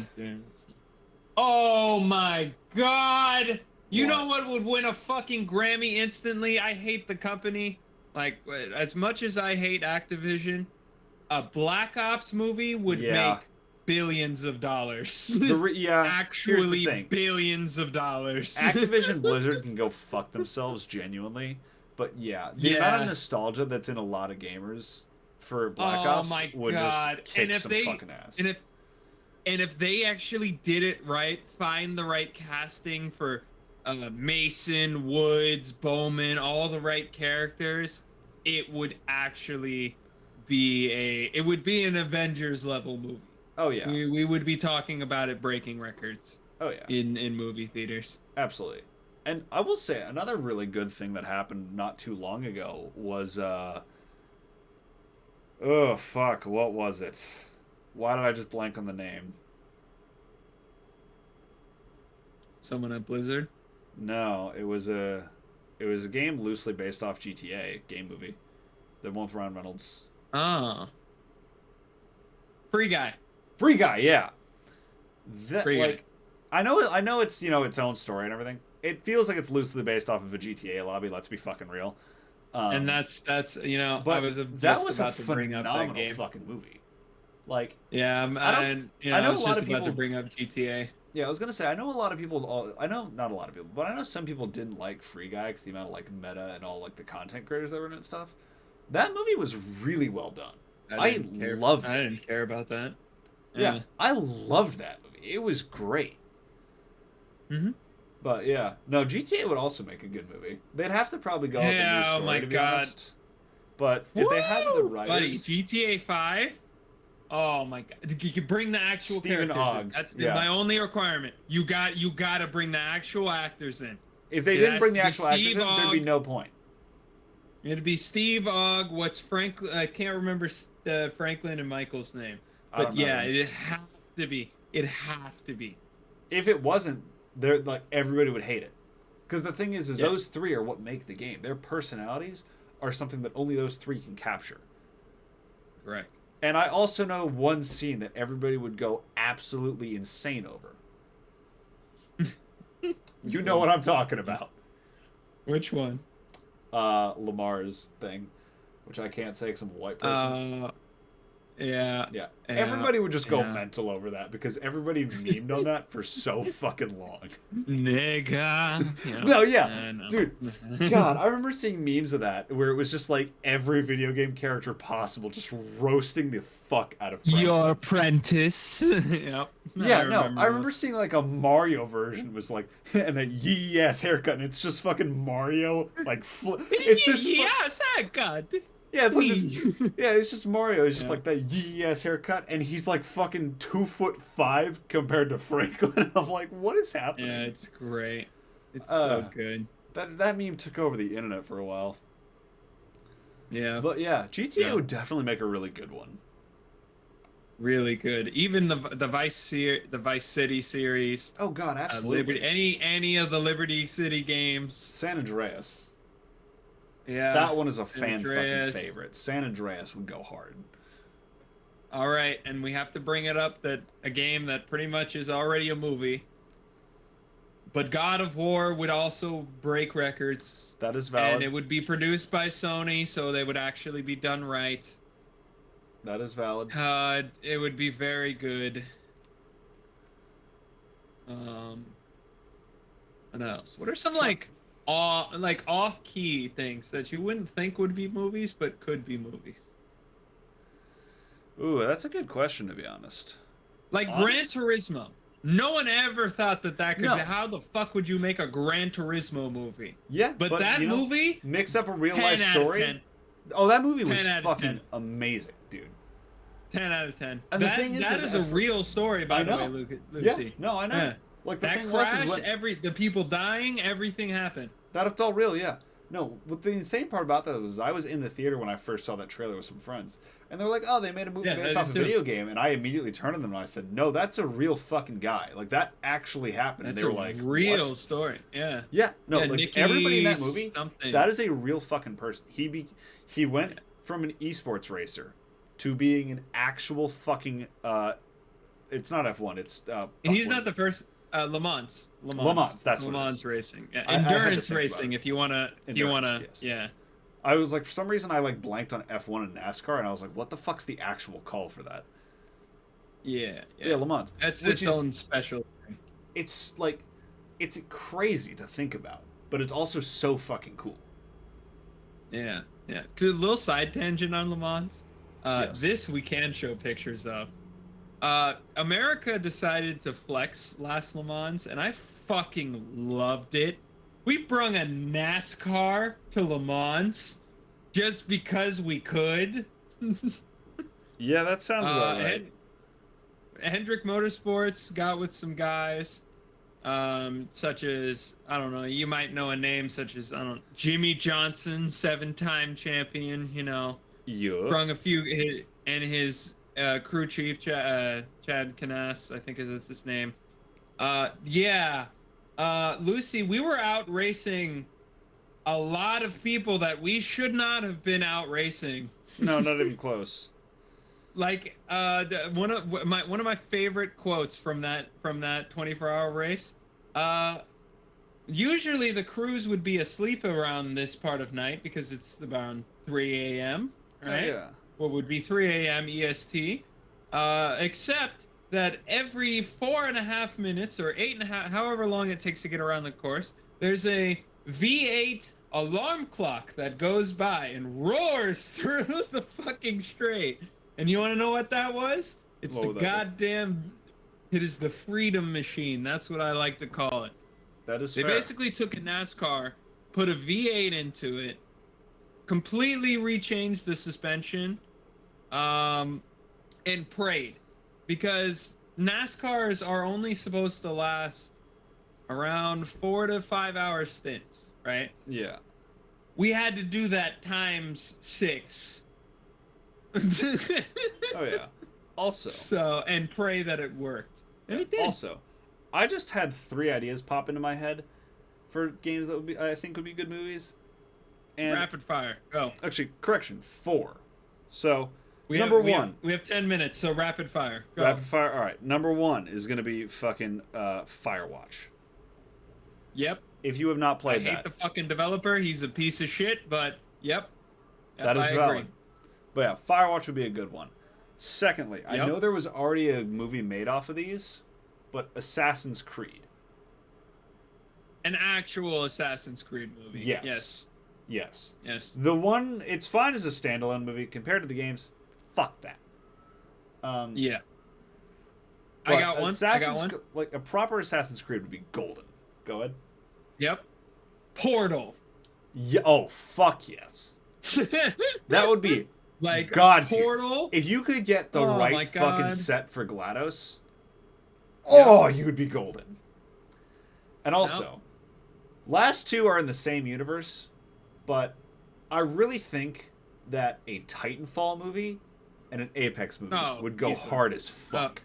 [SPEAKER 2] Oh my god! You know what would win a fucking Grammy instantly? I hate the company. Like, as much as I hate Activision, a Black Ops movie would make billions of dollars. Actually, billions of dollars.
[SPEAKER 1] Activision Blizzard can go fuck themselves, genuinely. But the amount of nostalgia that's in a lot of gamers for Black
[SPEAKER 2] Oh
[SPEAKER 1] Ops
[SPEAKER 2] my
[SPEAKER 1] would
[SPEAKER 2] God.
[SPEAKER 1] just kick
[SPEAKER 2] And if
[SPEAKER 1] some
[SPEAKER 2] they-
[SPEAKER 1] fucking ass.
[SPEAKER 2] And if they actually did it right, find the right casting for Mason, Woods, Bowman, all the right characters, it would actually be an Avengers level movie.
[SPEAKER 1] Oh yeah.
[SPEAKER 2] We would be talking about it breaking records
[SPEAKER 1] Oh yeah.
[SPEAKER 2] in movie theaters.
[SPEAKER 1] Absolutely. And I will say another really good thing that happened not too long ago was oh fuck, what was it? Why did I just blank on the name?
[SPEAKER 2] Someone at Blizzard?
[SPEAKER 1] No, it was a game loosely based off GTA game movie. The one with Ryan Reynolds.
[SPEAKER 2] Oh. Free Guy.
[SPEAKER 1] Free Guy, yeah. That
[SPEAKER 2] Free
[SPEAKER 1] like
[SPEAKER 2] Guy.
[SPEAKER 1] I know it's, its own story and everything. It feels like it's loosely based off of a GTA lobby, let's be fucking real.
[SPEAKER 2] And that's
[SPEAKER 1] but
[SPEAKER 2] I was
[SPEAKER 1] that
[SPEAKER 2] just
[SPEAKER 1] was
[SPEAKER 2] about
[SPEAKER 1] a
[SPEAKER 2] to bring up that
[SPEAKER 1] phenomenal
[SPEAKER 2] game.
[SPEAKER 1] fucking movie. Like,
[SPEAKER 2] Yeah,
[SPEAKER 1] I know
[SPEAKER 2] I was
[SPEAKER 1] a lot
[SPEAKER 2] just
[SPEAKER 1] of
[SPEAKER 2] about to
[SPEAKER 1] people-
[SPEAKER 2] bring up GTA.
[SPEAKER 1] yeah, I was gonna say I know a lot of people. I know not a lot of people, but I know some people didn't like Free Guy because the amount of like meta and all like the content creators that were in it and stuff. That movie was really well done. I loved it.
[SPEAKER 2] I didn't care about that.
[SPEAKER 1] Yeah, I loved that movie. It was great.
[SPEAKER 2] Mhm.
[SPEAKER 1] But yeah, no, GTA would also make a good movie. They'd have to probably go with a
[SPEAKER 2] Yeah,
[SPEAKER 1] new story
[SPEAKER 2] oh my
[SPEAKER 1] to be
[SPEAKER 2] God.
[SPEAKER 1] honest. But if they had the
[SPEAKER 2] Woo!
[SPEAKER 1] writers,
[SPEAKER 2] Buddy, GTA 5. Oh my God! You can bring the actual
[SPEAKER 1] Stephen
[SPEAKER 2] characters
[SPEAKER 1] Ogg,
[SPEAKER 2] in. That's
[SPEAKER 1] yeah.
[SPEAKER 2] my only requirement. You got to bring the actual actors in.
[SPEAKER 1] if they
[SPEAKER 2] it
[SPEAKER 1] didn't
[SPEAKER 2] has
[SPEAKER 1] bring
[SPEAKER 2] to
[SPEAKER 1] the
[SPEAKER 2] be
[SPEAKER 1] actual actors in,
[SPEAKER 2] Steve
[SPEAKER 1] there'd be
[SPEAKER 2] Ogg.
[SPEAKER 1] no point.
[SPEAKER 2] It'd be Steve Ogg. What's Frank? I can't remember Franklin and Michael's name.
[SPEAKER 1] I
[SPEAKER 2] But
[SPEAKER 1] don't know
[SPEAKER 2] yeah,
[SPEAKER 1] them.
[SPEAKER 2] it'd have to be. It'd have to be.
[SPEAKER 1] If it wasn't, they're like everybody would hate it. Because the thing is
[SPEAKER 2] Yeah.
[SPEAKER 1] those three are what make the game. Their personalities are something that only those three can capture.
[SPEAKER 2] Correct.
[SPEAKER 1] And I also know one scene that everybody would go absolutely insane over. You know what I'm talking about.
[SPEAKER 2] Which one?
[SPEAKER 1] Lamar's thing, which I can't say because I'm a white person.
[SPEAKER 2] Yeah.
[SPEAKER 1] Yeah.
[SPEAKER 2] Yeah,
[SPEAKER 1] Everybody would just go
[SPEAKER 2] yeah.
[SPEAKER 1] mental over that because everybody memed on that for so fucking long.
[SPEAKER 2] Nigga. You know,
[SPEAKER 1] No, yeah.
[SPEAKER 2] I know.
[SPEAKER 1] Dude, God, I remember seeing memes of that where it was just like every video game character possible just roasting the fuck out of Frank.
[SPEAKER 2] Your apprentice. Yep.
[SPEAKER 1] Yeah, I remember
[SPEAKER 2] those.
[SPEAKER 1] seeing like a Mario version was like, and that yee ass haircut, and it's just fucking Mario like it's this
[SPEAKER 2] Yes, I got.
[SPEAKER 1] yeah, it's like this, yeah, it's just Mario. It's just
[SPEAKER 2] Yeah.
[SPEAKER 1] like that yee ass haircut, and he's like fucking 2'5" compared to Franklin. I'm like, what is happening?
[SPEAKER 2] Yeah, it's great. It's
[SPEAKER 1] Uh,
[SPEAKER 2] so good.
[SPEAKER 1] That meme took over the internet for a while.
[SPEAKER 2] Yeah,
[SPEAKER 1] But yeah, GTA
[SPEAKER 2] Yeah.
[SPEAKER 1] would definitely make a really good one.
[SPEAKER 2] really good. Even the Vice City series,
[SPEAKER 1] Oh God, absolutely.
[SPEAKER 2] Liberty, any of the Liberty City games.
[SPEAKER 1] San Andreas.
[SPEAKER 2] Yeah,
[SPEAKER 1] That one is a fan
[SPEAKER 2] Andreas.
[SPEAKER 1] fucking favorite. San Andreas would go hard.
[SPEAKER 2] All right, and we have to bring it up that a game that pretty much is already a movie. But God of War would also break records.
[SPEAKER 1] That is valid.
[SPEAKER 2] And it would be produced by Sony, so they would actually be done right.
[SPEAKER 1] That is valid.
[SPEAKER 2] It would be very good. What else? What are some like off-key things that you wouldn't think would be movies, but could be movies?
[SPEAKER 1] Ooh, that's a good question, to be honest.
[SPEAKER 2] Like
[SPEAKER 1] Honest-
[SPEAKER 2] Gran Turismo. No one ever thought that could
[SPEAKER 1] No.
[SPEAKER 2] be. How the fuck would you make a Gran Turismo movie?
[SPEAKER 1] Yeah,
[SPEAKER 2] But that
[SPEAKER 1] you know,
[SPEAKER 2] movie,
[SPEAKER 1] mix up a real
[SPEAKER 2] 10
[SPEAKER 1] life
[SPEAKER 2] out of
[SPEAKER 1] story.
[SPEAKER 2] 10.
[SPEAKER 1] Oh, that movie was
[SPEAKER 2] 10 out of
[SPEAKER 1] fucking
[SPEAKER 2] 10.
[SPEAKER 1] amazing, dude.
[SPEAKER 2] 10 out of 10.
[SPEAKER 1] And the
[SPEAKER 2] that
[SPEAKER 1] thing is,
[SPEAKER 2] that
[SPEAKER 1] is
[SPEAKER 2] is a
[SPEAKER 1] if-
[SPEAKER 2] real story, by
[SPEAKER 1] I
[SPEAKER 2] the way,
[SPEAKER 1] know.
[SPEAKER 2] Lucy.
[SPEAKER 1] Yeah, no, I know.
[SPEAKER 2] Yeah.
[SPEAKER 1] Like the
[SPEAKER 2] That
[SPEAKER 1] thing was,
[SPEAKER 2] crash,
[SPEAKER 1] is when,
[SPEAKER 2] the people dying, everything happened.
[SPEAKER 1] that it's all real, yeah. No, what the insane part about that was I was in the theater when I first saw that trailer with some friends, and they were like, "Oh, they made a movie
[SPEAKER 2] Yeah,
[SPEAKER 1] based
[SPEAKER 2] I
[SPEAKER 1] off a
[SPEAKER 2] did too.
[SPEAKER 1] video game," and I immediately turned to them and I said, "No, that's a real fucking guy. Like that actually happened."
[SPEAKER 2] That's
[SPEAKER 1] and they
[SPEAKER 2] a
[SPEAKER 1] were like,
[SPEAKER 2] real
[SPEAKER 1] "What?"
[SPEAKER 2] story. Yeah.
[SPEAKER 1] Yeah, no,
[SPEAKER 2] Yeah,
[SPEAKER 1] like
[SPEAKER 2] Nicky
[SPEAKER 1] everybody in that movie,
[SPEAKER 2] something.
[SPEAKER 1] that is a real fucking person. He went from an esports racer to being an actual fucking it's not F1, it's
[SPEAKER 2] He's not the first. Le Mans.
[SPEAKER 1] Le Mans, that's
[SPEAKER 2] Le
[SPEAKER 1] what it
[SPEAKER 2] Mans
[SPEAKER 1] is.
[SPEAKER 2] racing. Yeah.
[SPEAKER 1] I had to
[SPEAKER 2] Endurance
[SPEAKER 1] think about
[SPEAKER 2] racing.
[SPEAKER 1] it.
[SPEAKER 2] If you wanna,
[SPEAKER 1] Endurance, yes.
[SPEAKER 2] yeah.
[SPEAKER 1] I was like, for some reason I like blanked on F1 and NASCAR, and I was like, what the fuck's the actual call for that?
[SPEAKER 2] Yeah.
[SPEAKER 1] Yeah, Le Mans.
[SPEAKER 2] That's
[SPEAKER 1] Which
[SPEAKER 2] its own special thing.
[SPEAKER 1] It's like, it's crazy to think about, but it's also so fucking cool.
[SPEAKER 2] Yeah. Yeah. To a little side tangent on Le Mans.
[SPEAKER 1] Yes.
[SPEAKER 2] This we can show pictures of. America decided to flex last Le Mans, and I fucking loved it. We brung a NASCAR to Le Mans just because we could.
[SPEAKER 1] Yeah, that sounds about right.
[SPEAKER 2] Hendrick Motorsports got with some guys, such as, I don't know, you might know a name such as, Jimmy Johnson, 7-time champion,
[SPEAKER 1] Yeah.
[SPEAKER 2] brung a few, and his crew chief, Chad Canas, I think is his name. Lucy, we were out racing a lot of people that we should not have been out racing.
[SPEAKER 1] No, not even close.
[SPEAKER 2] Like one of my favorite quotes from that 24-hour race. Usually the crews would be asleep around this part of night because it's around 3 a.m. Right?
[SPEAKER 1] Oh, yeah.
[SPEAKER 2] What would be 3 a.m. EST. Except that every 4.5 minutes or 8.5, however long it takes to get around the course, there's a V8 alarm clock that goes by and roars through the fucking straight. And you want to know what that was? It's the goddamn... It is the freedom machine. That's what I like to call it.
[SPEAKER 1] That is
[SPEAKER 2] They
[SPEAKER 1] fair.
[SPEAKER 2] basically took a NASCAR, put a V8 into it, completely rechanged the suspension, and prayed. Because NASCARs are only supposed to last around 4 to 5 hour stints, right?
[SPEAKER 1] Yeah.
[SPEAKER 2] We had to do that times 6.
[SPEAKER 1] Oh yeah. Also.
[SPEAKER 2] And pray that it worked. And it did.
[SPEAKER 1] Also, I just had 3 ideas pop into my head for games that I think would be good movies. And
[SPEAKER 2] rapid fire. Go.
[SPEAKER 1] Actually, correction, 4. So,
[SPEAKER 2] We
[SPEAKER 1] number
[SPEAKER 2] have,
[SPEAKER 1] 1.
[SPEAKER 2] We have 10 minutes, so rapid fire. Go.
[SPEAKER 1] Rapid fire. All right. Number 1 is going to be fucking Firewatch.
[SPEAKER 2] Yep.
[SPEAKER 1] If you have not played
[SPEAKER 2] I hate the fucking developer. He's a piece of shit, but yep.
[SPEAKER 1] That is
[SPEAKER 2] I
[SPEAKER 1] valid.
[SPEAKER 2] agree.
[SPEAKER 1] But yeah, Firewatch would be a good one. Secondly, I
[SPEAKER 2] Yep.
[SPEAKER 1] know there was already a movie made off of these, but Assassin's Creed.
[SPEAKER 2] An actual Assassin's Creed movie.
[SPEAKER 1] Yes. Yes.
[SPEAKER 2] Yes.
[SPEAKER 1] The one, it's fine as a standalone movie compared to the games. Fuck that.
[SPEAKER 2] Yeah.
[SPEAKER 1] but
[SPEAKER 2] I got one.
[SPEAKER 1] Like a proper Assassin's Creed would be golden. Go ahead.
[SPEAKER 2] Yep. Portal.
[SPEAKER 1] Yeah. Oh fuck yes. That would be
[SPEAKER 2] like
[SPEAKER 1] God tier.
[SPEAKER 2] Portal.
[SPEAKER 1] If you could get the
[SPEAKER 2] Oh, my
[SPEAKER 1] right fucking
[SPEAKER 2] God.
[SPEAKER 1] set for GLaDOS,
[SPEAKER 2] Yep.
[SPEAKER 1] oh, you would be golden. And also, last 2 are in the same universe, but I really think that a Titanfall movie and an Apex movie would go
[SPEAKER 2] easily.
[SPEAKER 1] hard as fuck.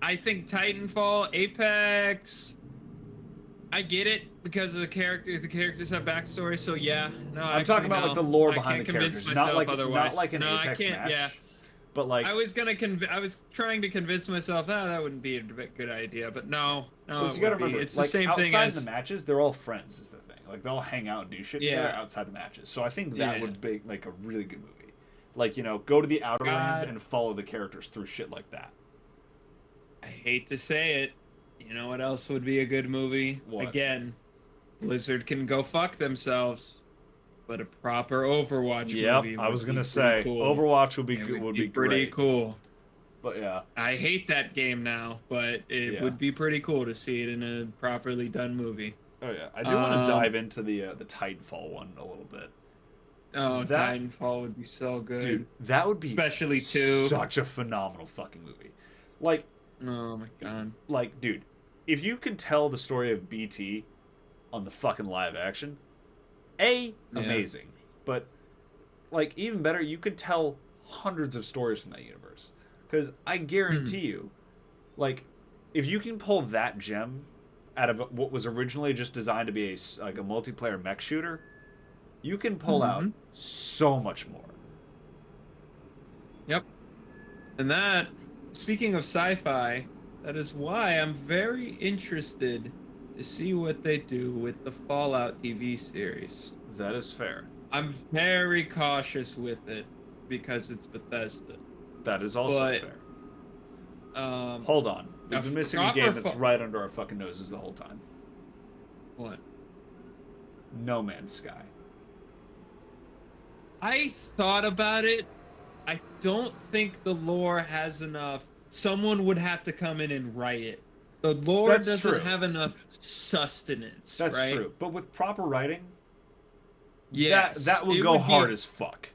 [SPEAKER 2] I think Titanfall, Apex. I get it because of the character. The characters have backstory, so yeah. No,
[SPEAKER 1] I'm talking about like the lore behind the characters, not like
[SPEAKER 2] otherwise.
[SPEAKER 1] not like an
[SPEAKER 2] no,
[SPEAKER 1] Apex
[SPEAKER 2] I can't,
[SPEAKER 1] match.
[SPEAKER 2] Yeah.
[SPEAKER 1] But like
[SPEAKER 2] I was trying to convince myself that wouldn't be a good idea, but no,
[SPEAKER 1] you gotta remember,
[SPEAKER 2] it's
[SPEAKER 1] like,
[SPEAKER 2] the same thing
[SPEAKER 1] outside
[SPEAKER 2] as
[SPEAKER 1] the matches. They're all friends, is the thing. Like they'll hang out and do shit together
[SPEAKER 2] Yeah.
[SPEAKER 1] outside the matches. So I think that
[SPEAKER 2] Yeah.
[SPEAKER 1] would be like a really good movie. Like go to the outer
[SPEAKER 2] God.
[SPEAKER 1] lands and follow the characters through shit like that.
[SPEAKER 2] I hate to say it. You know what else would be a good movie?
[SPEAKER 1] What?
[SPEAKER 2] Again, Blizzard can go fuck themselves, but a proper Overwatch
[SPEAKER 1] Yep,
[SPEAKER 2] movie.
[SPEAKER 1] I was
[SPEAKER 2] would
[SPEAKER 1] gonna
[SPEAKER 2] be
[SPEAKER 1] say
[SPEAKER 2] pretty cool.
[SPEAKER 1] Overwatch would be
[SPEAKER 2] It
[SPEAKER 1] good. Would
[SPEAKER 2] be
[SPEAKER 1] be
[SPEAKER 2] pretty
[SPEAKER 1] great.
[SPEAKER 2] cool.
[SPEAKER 1] But yeah,
[SPEAKER 2] I hate that game now, but it
[SPEAKER 1] Yeah.
[SPEAKER 2] would be pretty cool to see it in a properly done movie.
[SPEAKER 1] oh yeah, I do want to dive into the Titanfall one a little bit.
[SPEAKER 2] Oh,
[SPEAKER 1] That-
[SPEAKER 2] Titanfall would be so good.
[SPEAKER 1] Dude, that would be
[SPEAKER 2] Especially 2.
[SPEAKER 1] such a phenomenal fucking movie. Like,
[SPEAKER 2] Oh my god.
[SPEAKER 1] dude, if you could tell the story of BT on the fucking live action, amazing. But like even better, you could tell hundreds of stories from that universe. Because I guarantee you, like, if you can pull that gem out of what was originally just designed to be a multiplayer mech shooter, you can pull out so much more.
[SPEAKER 2] Yep. And that, speaking of sci-fi, that is why I'm very interested to see what they do with the Fallout TV series.
[SPEAKER 1] That is fair.
[SPEAKER 2] I'm very cautious with it because it's Bethesda.
[SPEAKER 1] That is also
[SPEAKER 2] But,
[SPEAKER 1] fair.
[SPEAKER 2] Um,
[SPEAKER 1] Hold on. We've been missing a
[SPEAKER 2] proper
[SPEAKER 1] game that's right under our fucking noses the whole time.
[SPEAKER 2] What?
[SPEAKER 1] No Man's Sky.
[SPEAKER 2] I thought about it. I
[SPEAKER 3] don't think the lore has enough. Someone would have to come in and write it. The lore
[SPEAKER 1] That's
[SPEAKER 3] doesn't
[SPEAKER 1] true.
[SPEAKER 3] have enough sustenance.
[SPEAKER 1] That's
[SPEAKER 3] right?
[SPEAKER 1] true. But with proper writing,
[SPEAKER 3] Yes,
[SPEAKER 1] that will
[SPEAKER 3] it
[SPEAKER 1] go
[SPEAKER 3] would
[SPEAKER 1] hard
[SPEAKER 3] be,
[SPEAKER 1] as fuck.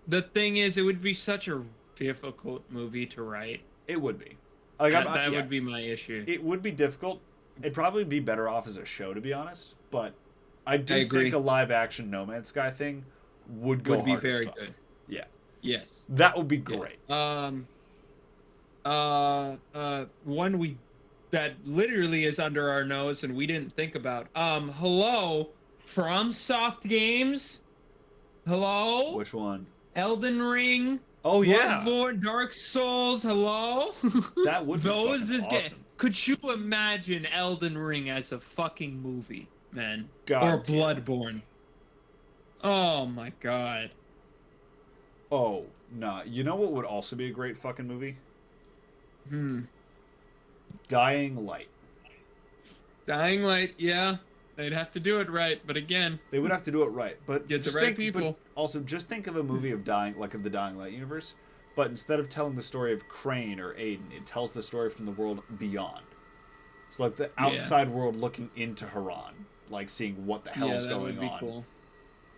[SPEAKER 3] The thing is, it would be such a difficult movie to write.
[SPEAKER 1] It would be. Like,
[SPEAKER 3] That
[SPEAKER 1] yeah,
[SPEAKER 3] would be my issue.
[SPEAKER 1] it would be difficult. It'd probably be better off as a show, to be honest. But I do
[SPEAKER 3] agree.
[SPEAKER 1] think a live action No Man's Sky thing would go
[SPEAKER 3] Would be
[SPEAKER 1] hard as
[SPEAKER 3] very
[SPEAKER 1] fuck.
[SPEAKER 3] good.
[SPEAKER 1] Yeah,
[SPEAKER 3] Yes.
[SPEAKER 1] that would be great.
[SPEAKER 3] One that literally is under our nose and we didn't think about. Hello, From Soft Games. Hello,
[SPEAKER 1] Which one?
[SPEAKER 3] Elden Ring.
[SPEAKER 1] Oh yeah,
[SPEAKER 3] Bloodborne, Dark Souls. Hello.
[SPEAKER 1] that would be
[SPEAKER 3] Those
[SPEAKER 1] fucking
[SPEAKER 3] is
[SPEAKER 1] awesome.
[SPEAKER 3] Could you imagine Elden Ring as a fucking movie, man?
[SPEAKER 1] God
[SPEAKER 3] Or
[SPEAKER 1] damn.
[SPEAKER 3] Bloodborne. Oh my god.
[SPEAKER 1] Oh nah. You know what would also be a great fucking movie? Dying Light.
[SPEAKER 3] Dying Light, yeah. They'd have to do it right, but again,
[SPEAKER 1] They would have to do it right, but
[SPEAKER 3] Get the
[SPEAKER 1] just
[SPEAKER 3] right
[SPEAKER 1] think,
[SPEAKER 3] people.
[SPEAKER 1] But also, just think of a movie of the Dying Light universe, but instead of telling the story of Crane or Aiden, it tells the story from the world beyond. It's like the outside world looking into Haran, like seeing what the hell's going on,
[SPEAKER 3] cool.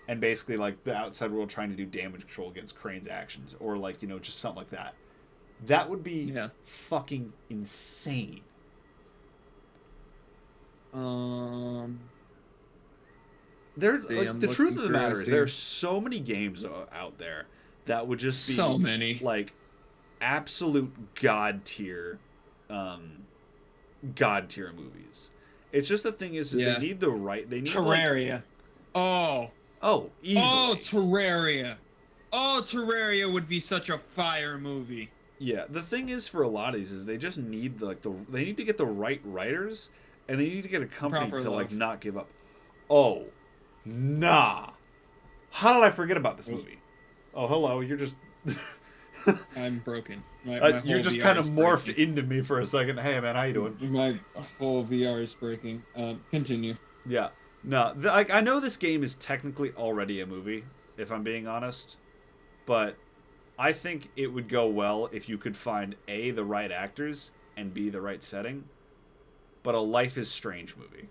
[SPEAKER 1] and basically like the outside world trying to do damage control against Crane's actions, or like just something like that. That would be fucking insane. There's
[SPEAKER 3] I'm
[SPEAKER 1] the truth of the
[SPEAKER 3] looking
[SPEAKER 1] matter
[SPEAKER 3] for
[SPEAKER 1] is
[SPEAKER 3] a
[SPEAKER 1] there's so many games out there that would just be
[SPEAKER 3] So many.
[SPEAKER 1] like absolute god tier movies. It's just the thing is they need the right they need
[SPEAKER 3] Terraria.
[SPEAKER 1] easily.
[SPEAKER 3] Oh, Terraria. Oh, Terraria would be such a fire movie.
[SPEAKER 1] Yeah, the thing is for a lot of these is they just need they need to get the right writers and they need to get a company
[SPEAKER 3] Proper
[SPEAKER 1] to
[SPEAKER 3] love.
[SPEAKER 1] like not give up. Oh, nah. How did I forget about this movie? Oh, hello. You're just
[SPEAKER 3] I'm broken. My
[SPEAKER 1] you're
[SPEAKER 3] whole
[SPEAKER 1] just
[SPEAKER 3] VR
[SPEAKER 1] kind of
[SPEAKER 3] is
[SPEAKER 1] morphed
[SPEAKER 3] breaking.
[SPEAKER 1] into me for a second. Hey, man, how you doing?
[SPEAKER 3] My whole VR is breaking. Continue.
[SPEAKER 1] Yeah. No, I know this game is technically already a movie, if I'm being honest, but I think it would go well if you could find A, the right actors, and B, the right setting, but a Life is Strange movie.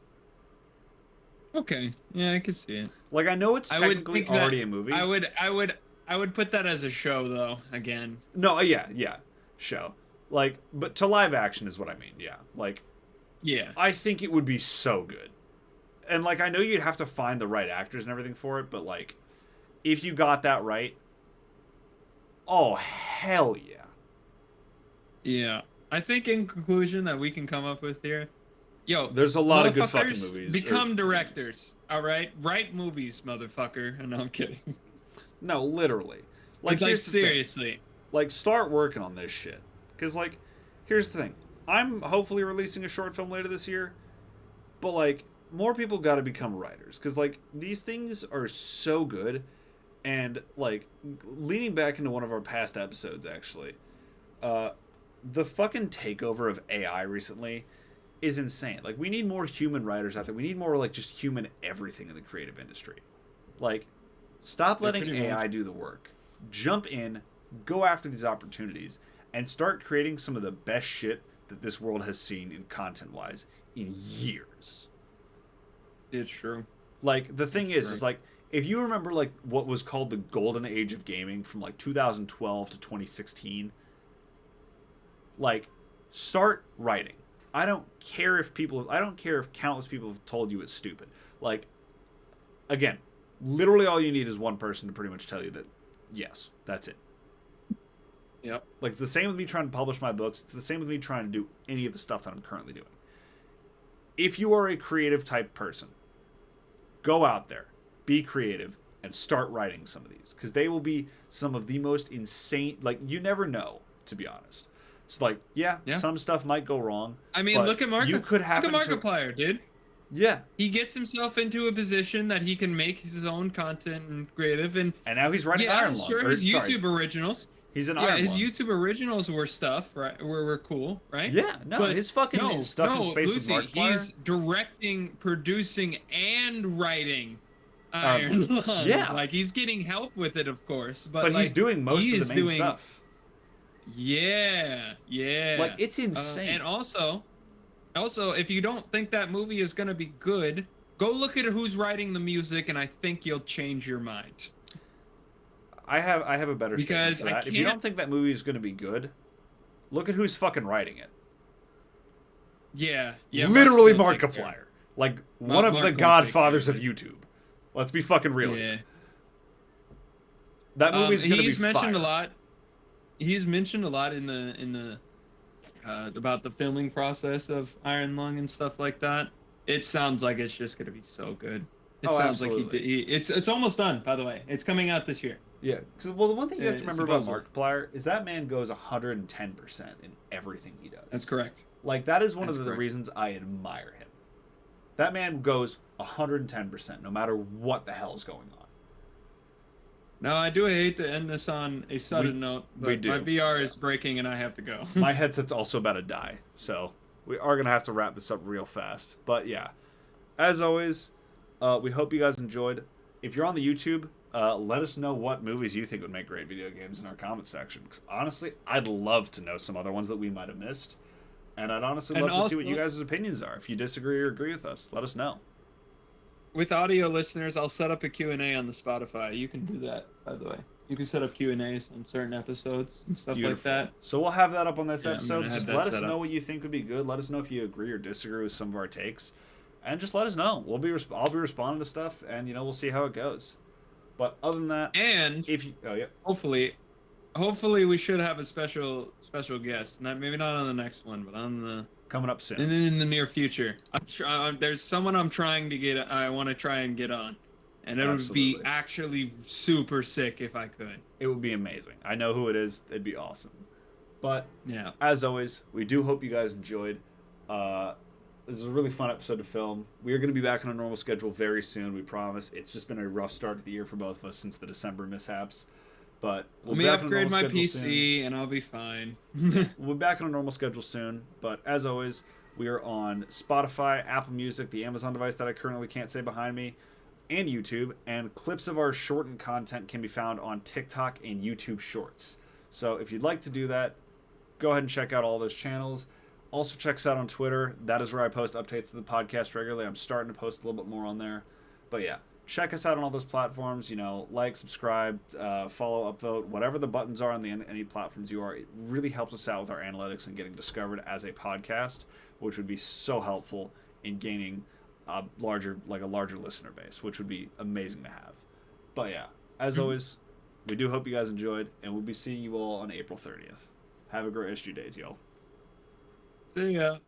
[SPEAKER 3] Okay. Yeah, I could see it.
[SPEAKER 1] Like, I know it's
[SPEAKER 3] I would
[SPEAKER 1] technically
[SPEAKER 3] think that-
[SPEAKER 1] already a movie.
[SPEAKER 3] I would put that as a show though, again.
[SPEAKER 1] No, yeah, show. Like, but to live action is what I mean, yeah. Like,
[SPEAKER 3] Yeah.
[SPEAKER 1] I think it would be so good. And, like, I know you'd have to find the right actors and everything for it, but, like, if you got that right, oh, hell yeah.
[SPEAKER 3] Yeah. I think in conclusion that we can come up with here,
[SPEAKER 1] There's a lot of good fucking
[SPEAKER 3] motherfuckers,
[SPEAKER 1] movies.
[SPEAKER 3] Become directors, all right? Write movies, motherfucker. No, I'm kidding.
[SPEAKER 1] No, literally. Like,
[SPEAKER 3] Like
[SPEAKER 1] here's the thing.
[SPEAKER 3] seriously.
[SPEAKER 1] Like, start working on this shit. Because, like, here's the thing. I'm hopefully releasing a short film later this year, but, like, more people got to become writers. Because, like, these things are so good. And, like, leaning back into one of our past episodes, actually, the fucking takeover of AI recently is insane. Like, we need more human writers out there. We need more, like, just human everything in the creative industry. Like, stop letting AI do the work. Jump in, go after these opportunities, and start creating some of the best shit that this world has seen in content-wise in years.
[SPEAKER 3] It's true.
[SPEAKER 1] Like, the thing is like, if you remember, like, what was called the golden age of gaming from, like, 2012 to 2016, like, start writing. I don't care if countless people have told you it's stupid. Like, again, literally all you need is one person to pretty much tell you that, yes, that's it.
[SPEAKER 3] Yep.
[SPEAKER 1] Like, it's the same with me trying to publish my books. It's the same with me trying to do any of the stuff that I'm currently doing. If you are a creative type person, go out there, be creative, and start writing some of these. Because they will be some of the most insane... Like, you never know, to be honest. It's like, yeah, some stuff might go wrong.
[SPEAKER 3] I mean, look at Markiplier, dude.
[SPEAKER 1] Yeah.
[SPEAKER 3] He gets himself into a position that he can make his own content and creative, and
[SPEAKER 1] now he's writing Iron Lung.
[SPEAKER 3] Sure, his YouTube originals.
[SPEAKER 1] He's an Iron Lung.
[SPEAKER 3] His YouTube originals were stuff, right? Were cool, right?
[SPEAKER 1] Yeah, no, but his fucking Stuck in Space with
[SPEAKER 3] Lucy,
[SPEAKER 1] Markiplier.
[SPEAKER 3] He's directing, producing, and writing Iron Lung.
[SPEAKER 1] yeah.
[SPEAKER 3] Like, he's getting help with it, of course. But
[SPEAKER 1] he's doing most of the main stuff.
[SPEAKER 3] Yeah.
[SPEAKER 1] Like, it's insane.
[SPEAKER 3] And also, if you don't think that movie is going to be good, go look at who's writing the music, and I think you'll change your mind.
[SPEAKER 1] I have a better statement for that. If you don't think that movie is going to be good, look at who's fucking writing it.
[SPEAKER 3] Yeah.
[SPEAKER 1] Literally Markiplier. Like, one of the godfathers of YouTube. Let's be fucking real.
[SPEAKER 3] Yeah.
[SPEAKER 1] That movie's going to be
[SPEAKER 3] He's mentioned
[SPEAKER 1] fire.
[SPEAKER 3] a lot. He's mentioned a lot in the about the filming process of Iron Lung and stuff like that. It sounds like it's just going to be so good. It sounds
[SPEAKER 1] absolutely.
[SPEAKER 3] like it's almost done, by the way. It's coming out this year.
[SPEAKER 1] Yeah. Well, the one thing you have to remember about
[SPEAKER 3] supposedly.
[SPEAKER 1] Markiplier is that man goes 110% in everything he does.
[SPEAKER 3] That's correct.
[SPEAKER 1] Like, that is one of the
[SPEAKER 3] correct.
[SPEAKER 1] reasons I admire him. That man goes 110% no matter what the hell's going on.
[SPEAKER 3] Now, I do hate to end this on a sudden note, but
[SPEAKER 1] we do.
[SPEAKER 3] my VR is breaking and I have to go.
[SPEAKER 1] My headset's also about to die, so we are going to have to wrap this up real fast. But yeah, as always, we hope you guys enjoyed. If you're on the YouTube, let us know what movies you think would make great video games in our comment section. Because honestly, I'd love to know some other ones that we might have missed. And I'd honestly love to see what you guys' opinions are. If you disagree or agree with us, let us know.
[SPEAKER 3] With audio listeners, I'll set up a Q&A on the Spotify. You can do that, by the way. You can set up Q&As on certain episodes and stuff like that.
[SPEAKER 1] So we'll have that up on this
[SPEAKER 3] Yeah,
[SPEAKER 1] episode. Just let us know what you think would be good. Let us know if you agree or disagree with some of our takes. And just let us know. I'll be responding to stuff, and we'll see how it goes. But other than that,
[SPEAKER 3] And
[SPEAKER 1] if you
[SPEAKER 3] hopefully we should have a special guest. Maybe not on the next one, but on the
[SPEAKER 1] coming up soon.
[SPEAKER 3] in the near future. There's someone I'm trying to get. I want to try and get on, and it would be actually super sick if I could.
[SPEAKER 1] It would be amazing. I know who it is. It'd be awesome. But
[SPEAKER 3] yeah,
[SPEAKER 1] as always, we do hope you guys enjoyed. This is a really fun episode to film. We are going to be back on a normal schedule very soon, we promise. It's just been a rough start to the year for both of us since the December mishaps. But
[SPEAKER 3] let me upgrade my PC and I'll be fine.
[SPEAKER 1] We'll be back on a normal schedule soon. But as always, we are on Spotify, Apple Music, the Amazon device that I currently can't say behind me, and YouTube. And clips of our shortened content can be found on TikTok and YouTube Shorts. So if you'd like to do that, go ahead and check out all those channels. Also, check us out on Twitter. That is where I post updates to the podcast regularly. I'm starting to post a little bit more on there. But yeah, check us out on all those platforms. Like, subscribe, follow, upvote, whatever the buttons are on any platforms you are. It really helps us out with our analytics and getting discovered as a podcast, which would be so helpful in gaining a larger listener base, which would be amazing to have. But yeah, as always, we do hope you guys enjoyed, and we'll be seeing you all on April 30th. Have a great rest of your days, y'all.
[SPEAKER 3] See ya.